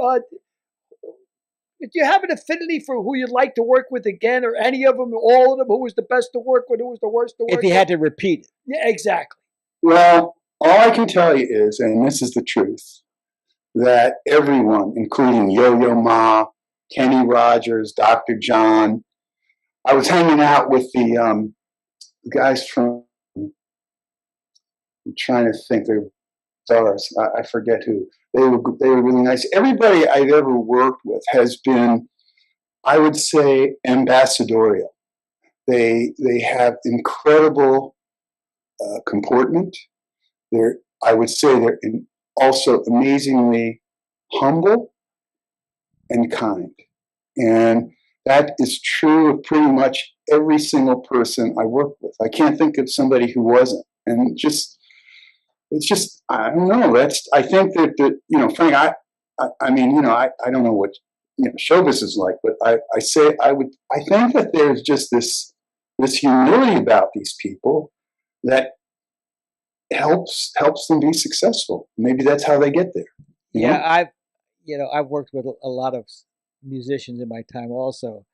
Do you have an affinity for who you'd like to work with again, or any of them, all of them? Who was the best to work with? Who was the worst to work with? If you had to repeat it. Yeah, exactly. Well, all I can tell you is, and this is the truth, that everyone, including Yo-Yo Ma, Kenny Rogers, Dr. John, I was hanging out with the guys from, I'm trying to think, they're stars, I forget who. They were really nice. Everybody I've ever worked with has been, I would say, ambassadorial. They have incredible comportment. I would say they're also amazingly humble and kind. And that is true of pretty much every single person I work with. I can't think of somebody who wasn't. And it's just, I don't know. I think that Frank, I mean, I don't know what, showbiz is like, but I think that there's just this humility about these people that helps them be successful. Maybe that's how they get there. Yeah, I've worked with a lot of musicians in my time also,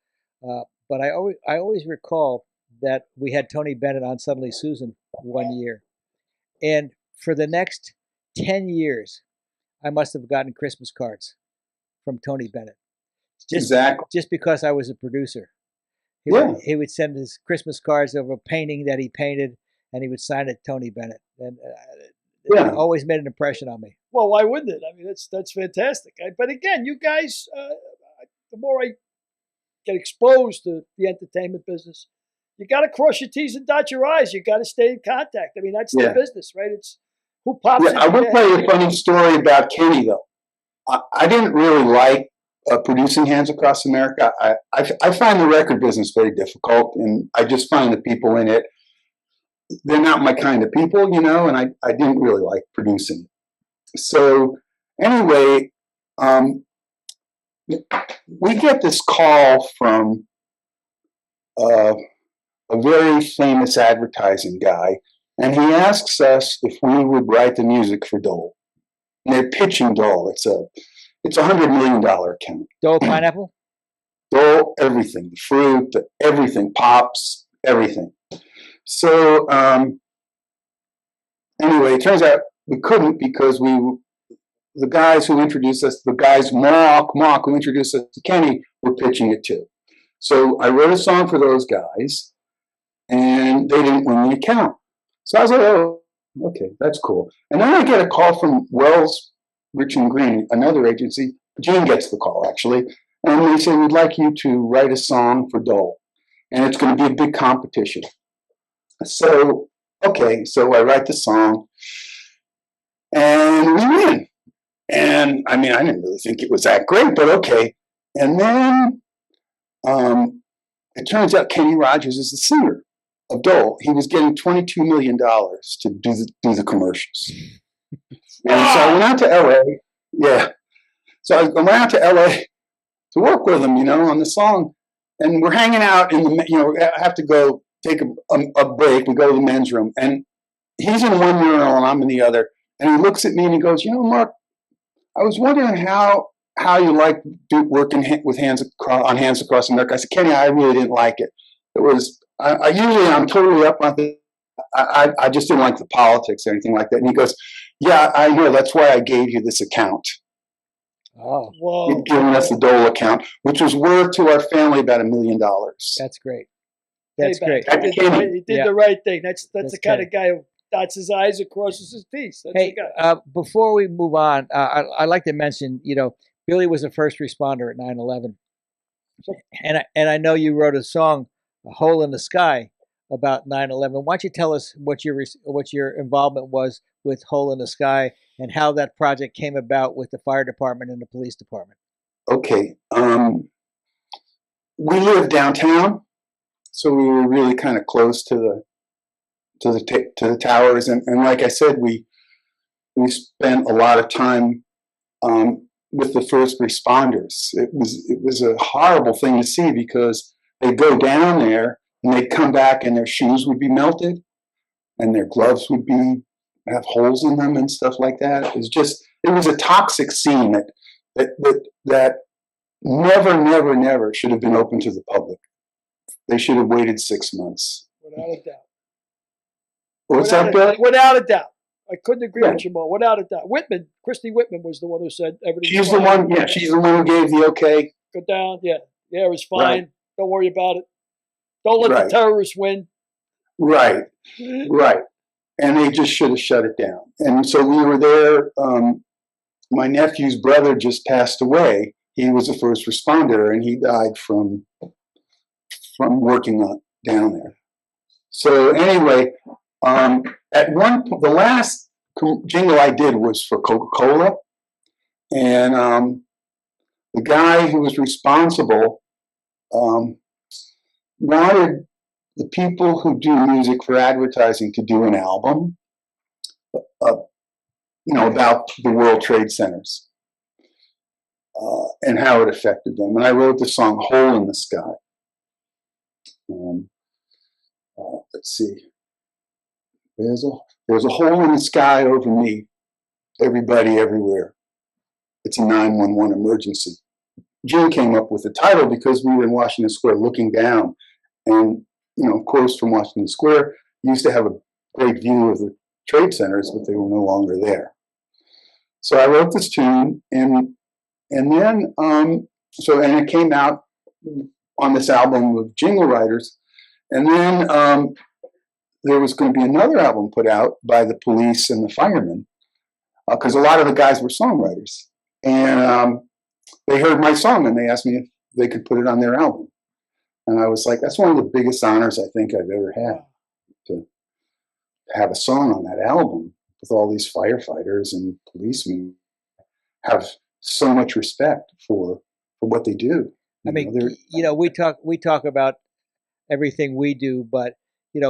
but I always recall that we had Tony Bennett on Suddenly Susan one year, and for the next 10 years, I must have gotten Christmas cards from Tony Bennett. Exactly. Just because I was a producer. He would send his Christmas cards of a painting that he painted, and he would sign it Tony Bennett. And it always made an impression on me. Well, why wouldn't it? I mean, that's fantastic. But again, you guys, the more I get exposed to the entertainment business, you got to cross your T's and dot your I's. You got to stay in contact. I mean, that's the business, right? It's who pops in. I will tell you a funny story about Kenny, though. I didn't really like producing Hands Across America. I find the record business very difficult, and I just find the people in it, they're not my kind of people, you know, and I didn't really like producing. So anyway, we get this call from a very famous advertising guy, and he asks us if we would write the music for Dole. And they're pitching Dole. It's $100 million account. Dole pineapple? Dole, everything. The fruit, everything. Pops, everything. So anyway, it turns out we couldn't because the guys who introduced us, the guys Mark who introduced us to Kenny, were pitching it too. So I wrote a song for those guys, and they didn't win the account. So I was like, oh, okay, that's cool. And then I get a call from Wells, Rich and Green, another agency. Gene gets the call, actually. And they say, we'd like you to write a song for Dole. And it's going to be a big competition. So, okay, so I write the song. And we win. And, I mean, I didn't really think it was that great, but okay. And then it turns out Kenny Rogers is the singer of Dole. He was getting $22 million to do the commercials. And so I went out to LA. Yeah. So I went out to LA to work with him, you know, on the song. And we're hanging out in the, you know, I have to go take a break. We go to the men's room. And he's in one urinal and I'm in the other. And he looks at me and he goes, you know, Mark, I was wondering how you like working with Hands Across America. I said, Kenny, I really didn't like it. It was, I'm totally up on the, I just didn't like the politics or anything like that. And he goes, yeah, I know. That's why I gave you this account. Oh, whoa! He'd given us the Dole account, which was worth to our family about $1 million. That's great. That's great. He did the right thing. That's the kind of guy who dots his I's and crosses his T's. Hey, before we move on, I'd like to mention, you know, Billy was a first responder at 9/11, and I know you wrote a song, "A Hole in the Sky," about 9/11. Why don't you tell us what your involvement was with Hole in the Sky and how that project came about with the fire department and the police department? Okay. We lived downtown, so we were really kind of close to the towers, and like I said, we spent a lot of time with the first responders. It was a horrible thing to see because they'd go down there and they'd come back and their shoes would be melted and their gloves would have holes in them and stuff like that. It was a toxic scene that never should have been open to the public. They should have waited 6 months. Without a doubt. What's that, Bill? Without a doubt. I couldn't agree with you more. Without a doubt. Christy Whitman was the one who said everything. She's the one. Yeah, she's the one who gave the okay. Go down. Yeah, it was fine. Right. Don't worry about it. Don't let the terrorists win. Right. And they just should have shut it down. And so we were there. My nephew's brother just passed away. He was a first responder, and he died from working down there. So anyway. The last jingle I did was for Coca-Cola, and the guy who was responsible wanted the people who do music for advertising to do an album, about the World Trade Centers and how it affected them. And I wrote the song "Hole in the Sky." Let's see. There's a hole in the sky over me, everybody, everywhere. It's a 911 emergency. Gene came up with the title because we were in Washington Square looking down. And, of course, from Washington Square, you used to have a great view of the trade centers, but they were no longer there. So I wrote this tune, and then and it came out on this album of Jingle Writers, and then there was going to be another album put out by the Police and the Firemen, because a lot of the guys were songwriters, and they heard my song and they asked me if they could put it on their album, and I was like, that's one of the biggest honors I think I've ever had, to have a song on that album with all these firefighters and policemen. Have so much respect for what they do. I mean, we talk about everything we do, but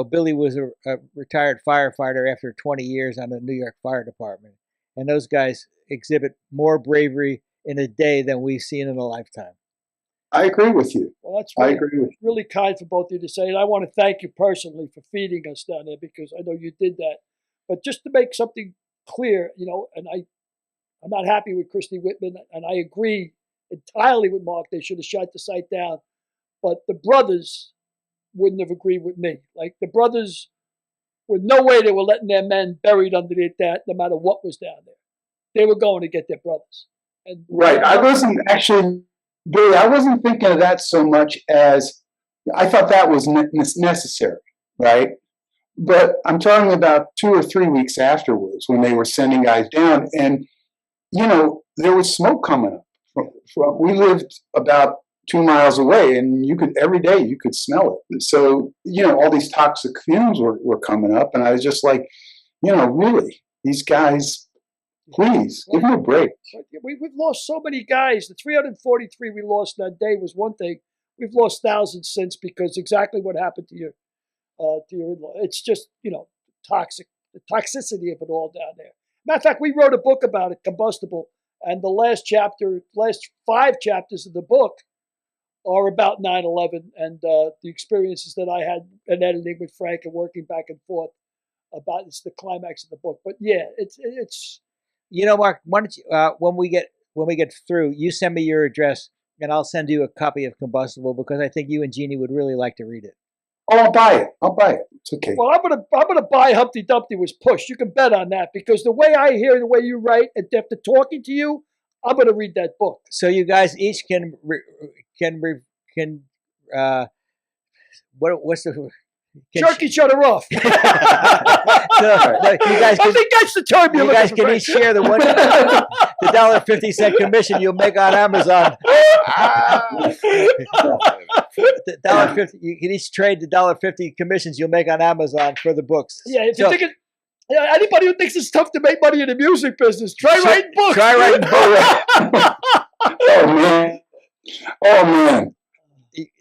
Billy was a retired firefighter after 20 years on the New York Fire Department, and those guys exhibit more bravery in a day than we've seen in a lifetime. I agree with you. Well, that's really kind for both of you to say, and I want to thank you personally for feeding us down there, because I know you did that. But just to make something clear, and I'm not happy with Christy Whitman, and I agree entirely with Mark. They should have shut the site down. But the brothers wouldn't have agreed with me. Like, the brothers, with no way they were letting their men buried underneath that, no matter what was down there. They were going to get their brothers. And right. I wasn't actually, Billy, I wasn't thinking of that so much as, I thought that was necessary, right? But I'm talking about 2 or 3 weeks afterwards when they were sending guys down, and there was smoke coming up. We lived about 2 miles away, and every day you could smell it. So, all these toxic fumes were coming up, and I was just like, really, these guys, please, give them a break. We've lost so many guys. The 343 we lost that day was one thing. We've lost thousands since, because exactly what happened to your in-law. It's just, toxic, the toxicity of it all down there. Matter of fact, we wrote a book about it, Combustible, and the last 5 chapters of the book are about 9/11 and the experiences that I had in editing with Frank and working back and forth about. It's the climax of the book. But yeah, it's. Mark, why don't you, when we get through, you send me your address and I'll send you a copy of Combustible, because I think you and Jeannie would really like to read it. Oh, I'll buy it. It's okay. Well, I'm gonna buy Humpty Dumpty Was Pushed. You can bet on that, because the way I hear, the way you write, and after talking to you, I'm gonna read that book. So you guys each can what's the jerk each other off. You guys I think that's the term you're looking for. You guys can each share the $1.50 commission you'll make on Amazon. The $1.50. You can each trade the $1.50 commissions you'll make on Amazon for the books. Yeah, if you think anybody who thinks it's tough to make money in the music business, try writing books. Try writing books. Oh man.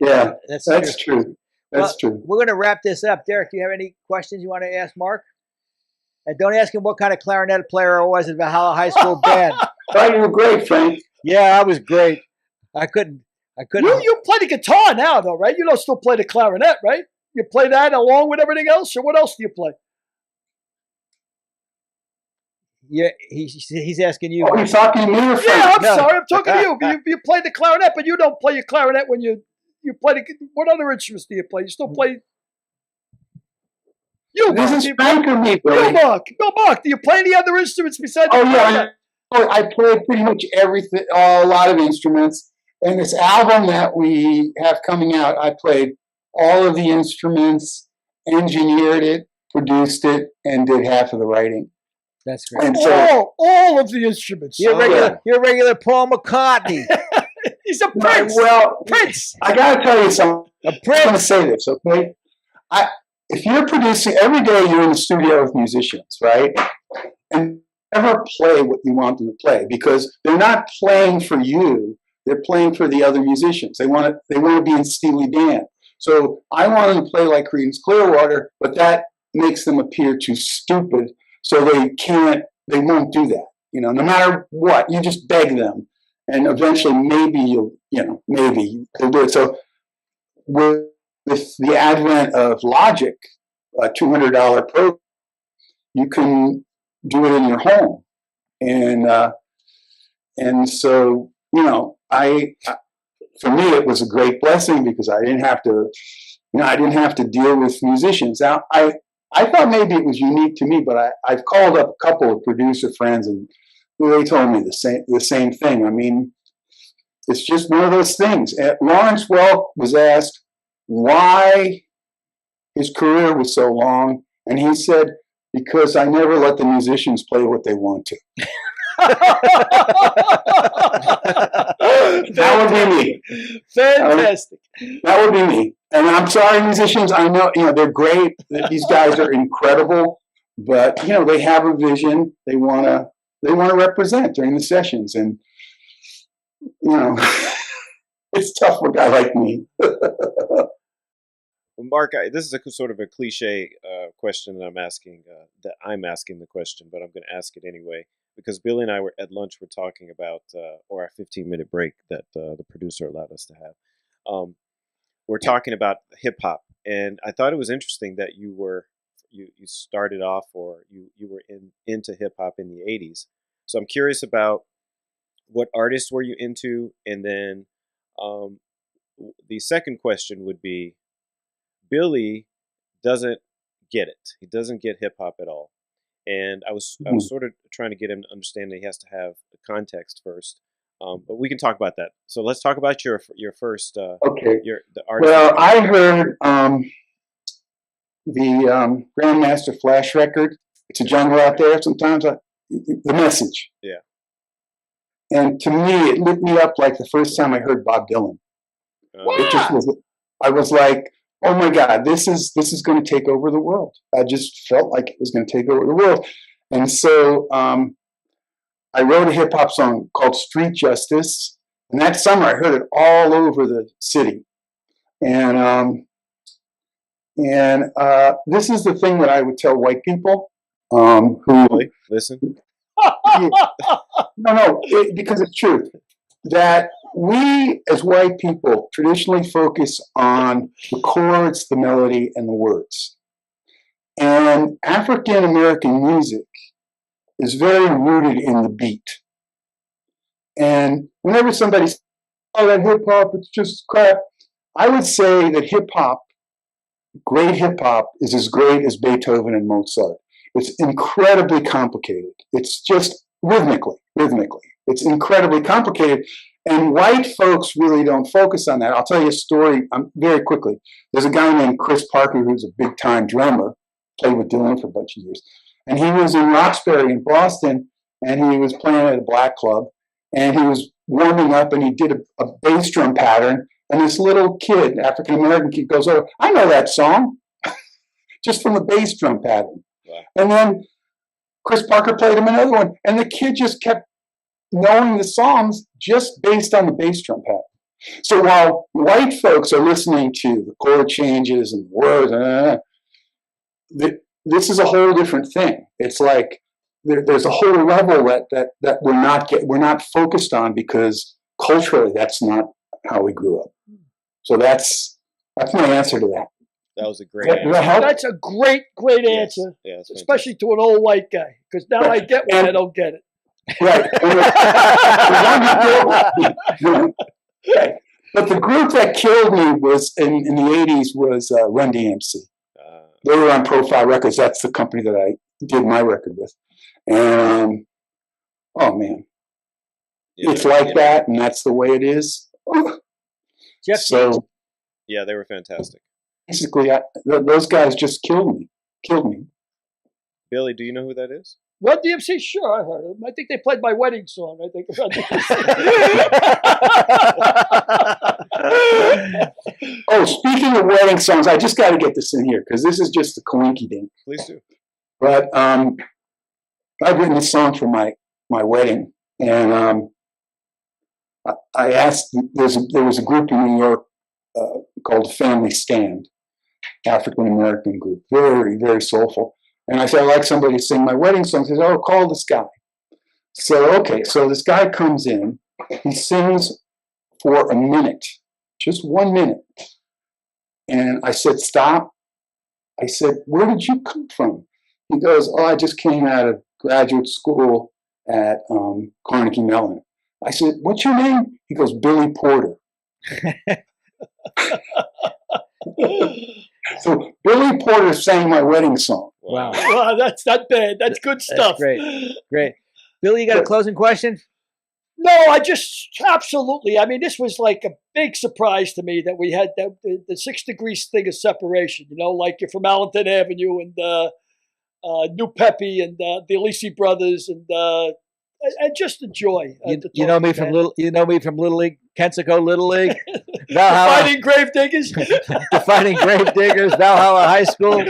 Yeah, that's true. That's true. We're going to wrap this up. Derek, do you have any questions you want to ask Mark? And don't ask him what kind of clarinet player I was in the high school band. Oh, you were great, Frank. Yeah, I was great. I couldn't. You play the guitar now, though, right? You don't still play the clarinet, right? You play that along with everything else, or what else do you play? Yeah, he's asking you. Oh, he's talking to me or Frank? Yeah, I'm sorry. I'm talking to you. You play the clarinet, but you don't play your clarinet when you play what other instruments do you play? You still play. This is Frank or me, Billy? No, Mark. Do you play any other instruments besides? Oh yeah, I play pretty much everything, a lot of instruments. And this album that we have coming out, I played all of the instruments, engineered it, produced it, and did half of the writing. That's great. And so, all of the instruments. You're regular Paul McCartney. He's a prince. Well, Prince. I got to tell you something. A prince. I'm going to say this, okay? If you're producing, every day you're in the studio with musicians, right? And never play what you want them to play, because they're not playing for you. They're playing for the other musicians. They want to be in Steely Dan. So I want them to play like Creedence Clearwater, but that makes them appear too stupid. So they won't do that. No matter what, you just beg them. And eventually maybe maybe they'll do it. So with the advent of Logic, a $200 program, you can do it in your home. And so, for me, it was a great blessing, because I didn't have to deal with musicians. Now, I thought maybe it was unique to me, but I've called up a couple of producer friends, and they told me the same thing. I mean, it's just one of those things. Lawrence Welk was asked why his career was so long, and he said, because I never let the musicians play what they want to. That would be me. Fantastic. That would be me. And I'm sorry, musicians. I know, they're great. These guys are incredible, but they have a vision. They want to represent during the sessions, and it's tough for a guy like me. Mark, this is a sort of a cliche question that I'm asking. The question, but I'm going to ask it anyway because Billy and I were at lunch. We're talking about or our 15-minute break that the producer allowed us to have. We're talking about hip hop, and I thought it was interesting that you started off or you were into hip hop in the 80s. So I'm curious about what artists were you into, and then the second question would be. Billy doesn't get it. He doesn't get hip hop at all. And I was sort of trying to get him to understand that he has to have the context first. But we can talk about that. So let's talk about your first. Okay. The artist. Well, I heard the Grandmaster Flash record. It's a jungle out there. Sometimes the message. Yeah. And to me, it lit me up like the first time I heard Bob Dylan. It just was. I was like, oh my God, this is going to take over the world. I just felt like it was going to take over the world. And so I wrote a hip hop song called Street Justice. And that summer I heard it all over the city. And this is the thing that I would tell white people who really? Listen. Because it's true. That we, as white people, traditionally focus on the chords, the melody, and the words. And African American music is very rooted in the beat. And whenever somebody says, oh, that hip hop, it's just crap, I would say that hip hop, great hip hop, is as great as Beethoven and Mozart. It's incredibly complicated. It's just rhythmically. It's incredibly complicated. And white folks really don't focus on that. I'll tell you a story very quickly. There's a guy named Chris Parker who's a big-time drummer, played with Dylan for a bunch of years. And he was in Roxbury in Boston, and he was playing at a black club. And he was warming up, and he did a bass drum pattern. And this little kid, African-American kid, goes over, I know that song, just from the bass drum pattern. Wow. And then Chris Parker played him another one, and the kid just kept knowing the songs just based on the bass drum pattern. So while white folks are listening to the chord changes and words, this is a whole different thing. It's like there's a whole level that we're not focused on because culturally that's not how we grew up. So that's my answer to that. That was a great answer. That's a great answer, yes, especially to an old white guy. Because now I get when I don't get it. Right. But the group that killed me was in the 80s was Run DMC. They were on Profile Records. That's the company that I did my record with. And oh man, it's like that, and that's the way it is. So yeah, they were fantastic. Basically, those guys just killed me. Billy, do you know who that is? Run DMC, sure, I heard them. I think they played my wedding song. I think. Oh, speaking of wedding songs, I just got to get this in here because this is just a coinky dink. Please do. But I've written a song for my wedding, and I asked. There was a group in New York called Family Stand, African American group, very, very soulful. And I said, I'd like somebody to sing my wedding song. He says, oh, call this guy. So, okay, so this guy comes in. He sings for a minute, just 1 minute. And I said, stop. I said, where did you come from? He goes, oh, I just came out of graduate school at Carnegie Mellon. I said, what's your name? He goes, Billy Porter. So Billy Porter sang my wedding song. Wow. Wow, that's not bad. That's good stuff. That's great. Billy, you got a closing question? No, I just absolutely. I mean, this was like a big surprise to me that we had the 6 degrees thing of separation. You know, like you're from Allenton Avenue and New Pepe and the Alisi brothers and just the joy. You know me from Little League, Texaco Little League, Defining grave diggers, Defining grave diggers, Valhalla High School.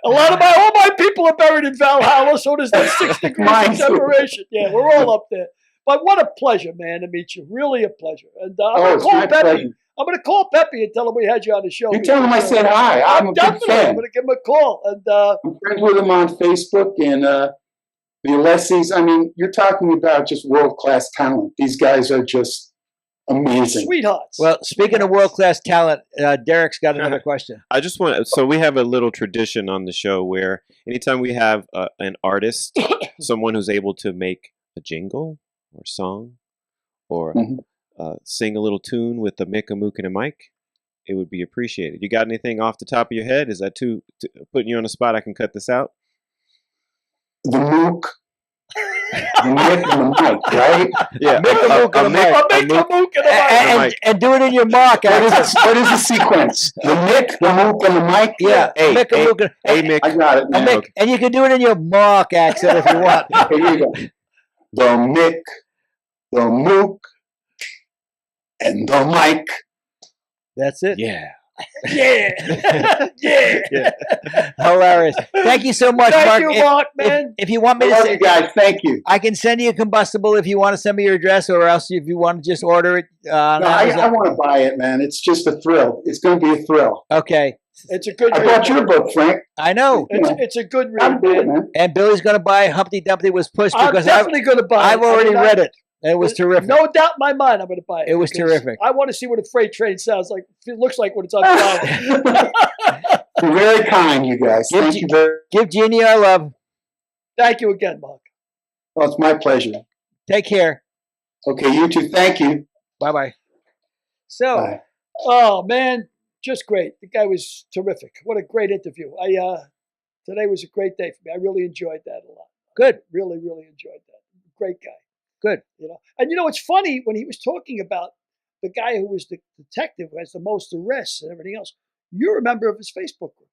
All my people are buried in Valhalla, so there's that 6 degrees of separation. Yeah, we're all up there. But what a pleasure, man, to meet you. Really a pleasure. And I'm going to call Pepe. I'm going to call Pepe and tell him we had you on the show. You tell him I said hi. I'm a big fan. I'm going to give him a call. And I'm friends with him on Facebook and the Alessis. I mean, you're talking about just world-class talent. These guys are just amazing. Sweethearts. Well, speaking of world-class talent, Derek's got another question. I just want so we have a little tradition on the show where anytime we have an artist, someone who's able to make a jingle or song or sing a little tune with a Mick, a Mook, and a mic, it would be appreciated. You got anything off the top of your head? Is that too putting you on the spot? I can cut this out. The Mook, the Mick, and the mic, right? Yeah, Mick, a Mook, and a mic. And do it in your mark. What is the sequence? The Mick, the Mook, and the mic? Yeah. Mick, Mick. I got it now. Mick, and you can do it in your mark accent if you want. Okay, here you go. The Mick, the Mook, and the mic. That's it. Yeah. Yeah. Hilarious. Thank you so much, Mark. Thank you, Mark, man. If you want me I love you guys. Thank you. I can send you a combustible if you want to send me your address, or else if you want to just order it. I want to buy it, man. It's just a thrill. It's going to be a thrill. Okay. It's a good read. I bought your book, Frank. I know. It's a good read, man. And Billy's going to buy Humpty Dumpty Was Pushed because I'm definitely going to buy it. I've already read it. It was terrific. No doubt in my mind I'm going to buy it. It was terrific. I want to see what a freight train sounds like. It looks like when it's on fire. You're very kind, you guys. Thank you very much. Give Jeannie our love. Thank you again, Mark. Well, it's my pleasure. Take care. Okay, you too. Thank you. Bye-bye. So. Bye. Oh, man, just great. The guy was terrific. What a great interview. Today was a great day for me. I really enjoyed that a lot. Good. Really, really enjoyed that. Great guy. Good. And it's funny when he was talking about the guy who was the detective who has the most arrests and everything else. You're a member of his Facebook group.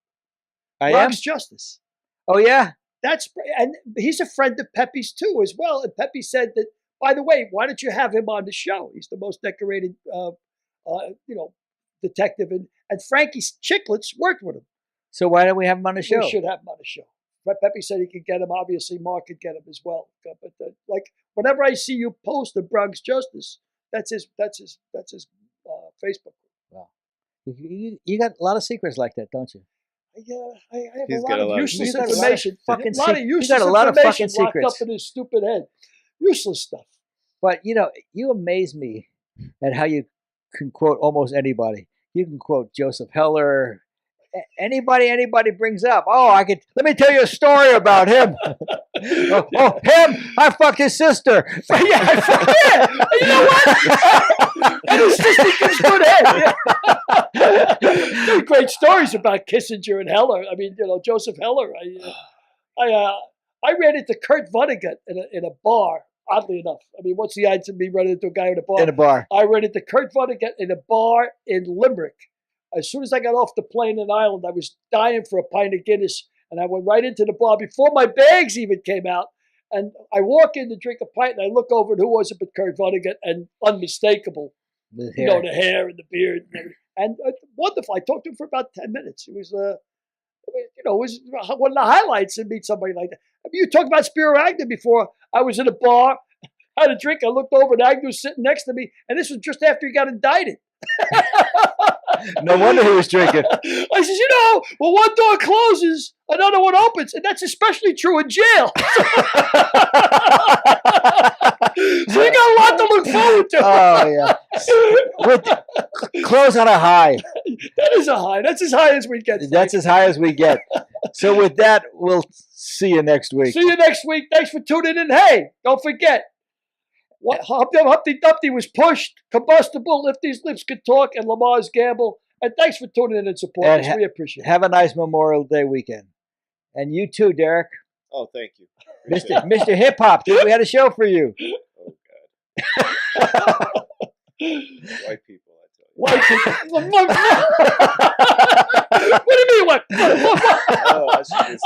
I Bronx am. Justice. Oh yeah. And he's a friend of Pepe's too, as well. And Pepe said that, by the way, why don't you have him on the show? He's the most decorated, detective. And Frankie Chicklets worked with him. So why don't we have him on the show? We should have him on the show. But Pepe said he could get him. Obviously, Mark could get him as well. But whenever I see you post the Bronx Justice, that's his Facebook group. Wow, you got a lot of secrets like that, don't you? I have a lot of useless information. A lot of fucking secrets locked up in his stupid head. Useless stuff. But you amaze me at how you can quote almost anybody. You can quote Joseph Heller. Anybody brings up. Oh, let me tell you a story about him. Him! I fucked his sister. Yeah. You know what? And his sister gives good head. Great stories about Kissinger and Heller. I mean, Joseph Heller. I ran into Kurt Vonnegut in a bar. Oddly enough, I mean, what's the odds of me running into a guy in a bar? In a bar. I ran into Kurt Vonnegut in a bar in Limerick. As soon as I got off the plane in Ireland, I was dying for a pint of Guinness, and I went right into the bar before my bags even came out. And I walk in to drink a pint, and I look over, and who was it but Kurt Vonnegut, and unmistakable. The hair and the beard and everything. And wonderful. I talked to him for about 10 minutes. It was, it was one of the highlights to meet somebody like that. I mean, you talked about Spiro Agnew before. I was in a bar, had a drink, I looked over, and Agnew was sitting next to me, and this was just after he got indicted. No wonder he was drinking. I says, when one door closes, another one opens, and that's especially true in jail. So you got a lot to look forward to. Oh yeah. Close on a high. That is a high. That's as high as we get. That's as high as we get. So with that, we'll see you next week. See you next week. Thanks for tuning in. Hey, don't forget. Humpty Dumpty Was Pushed, Combustible, If These Lips Could Talk, and Lamar's Gamble. And thanks for tuning in and supporting us. We appreciate it. Have a nice Memorial Day weekend. And you too, Derek. Oh, thank you. Mr. Hip Hop, dude, we had a show for you. Oh, God. White people, I tell you. White people. What do you mean, what? Oh, I should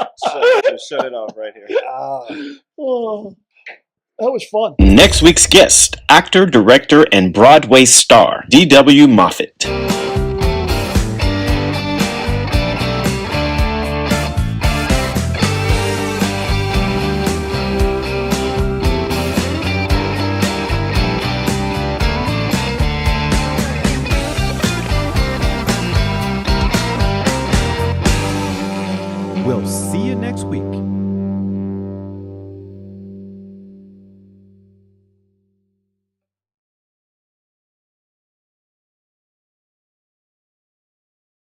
just shut it off right here. Oh, that was fun. Next week's guest, actor, director, and Broadway star, D.W. Moffett. We'll see you next week.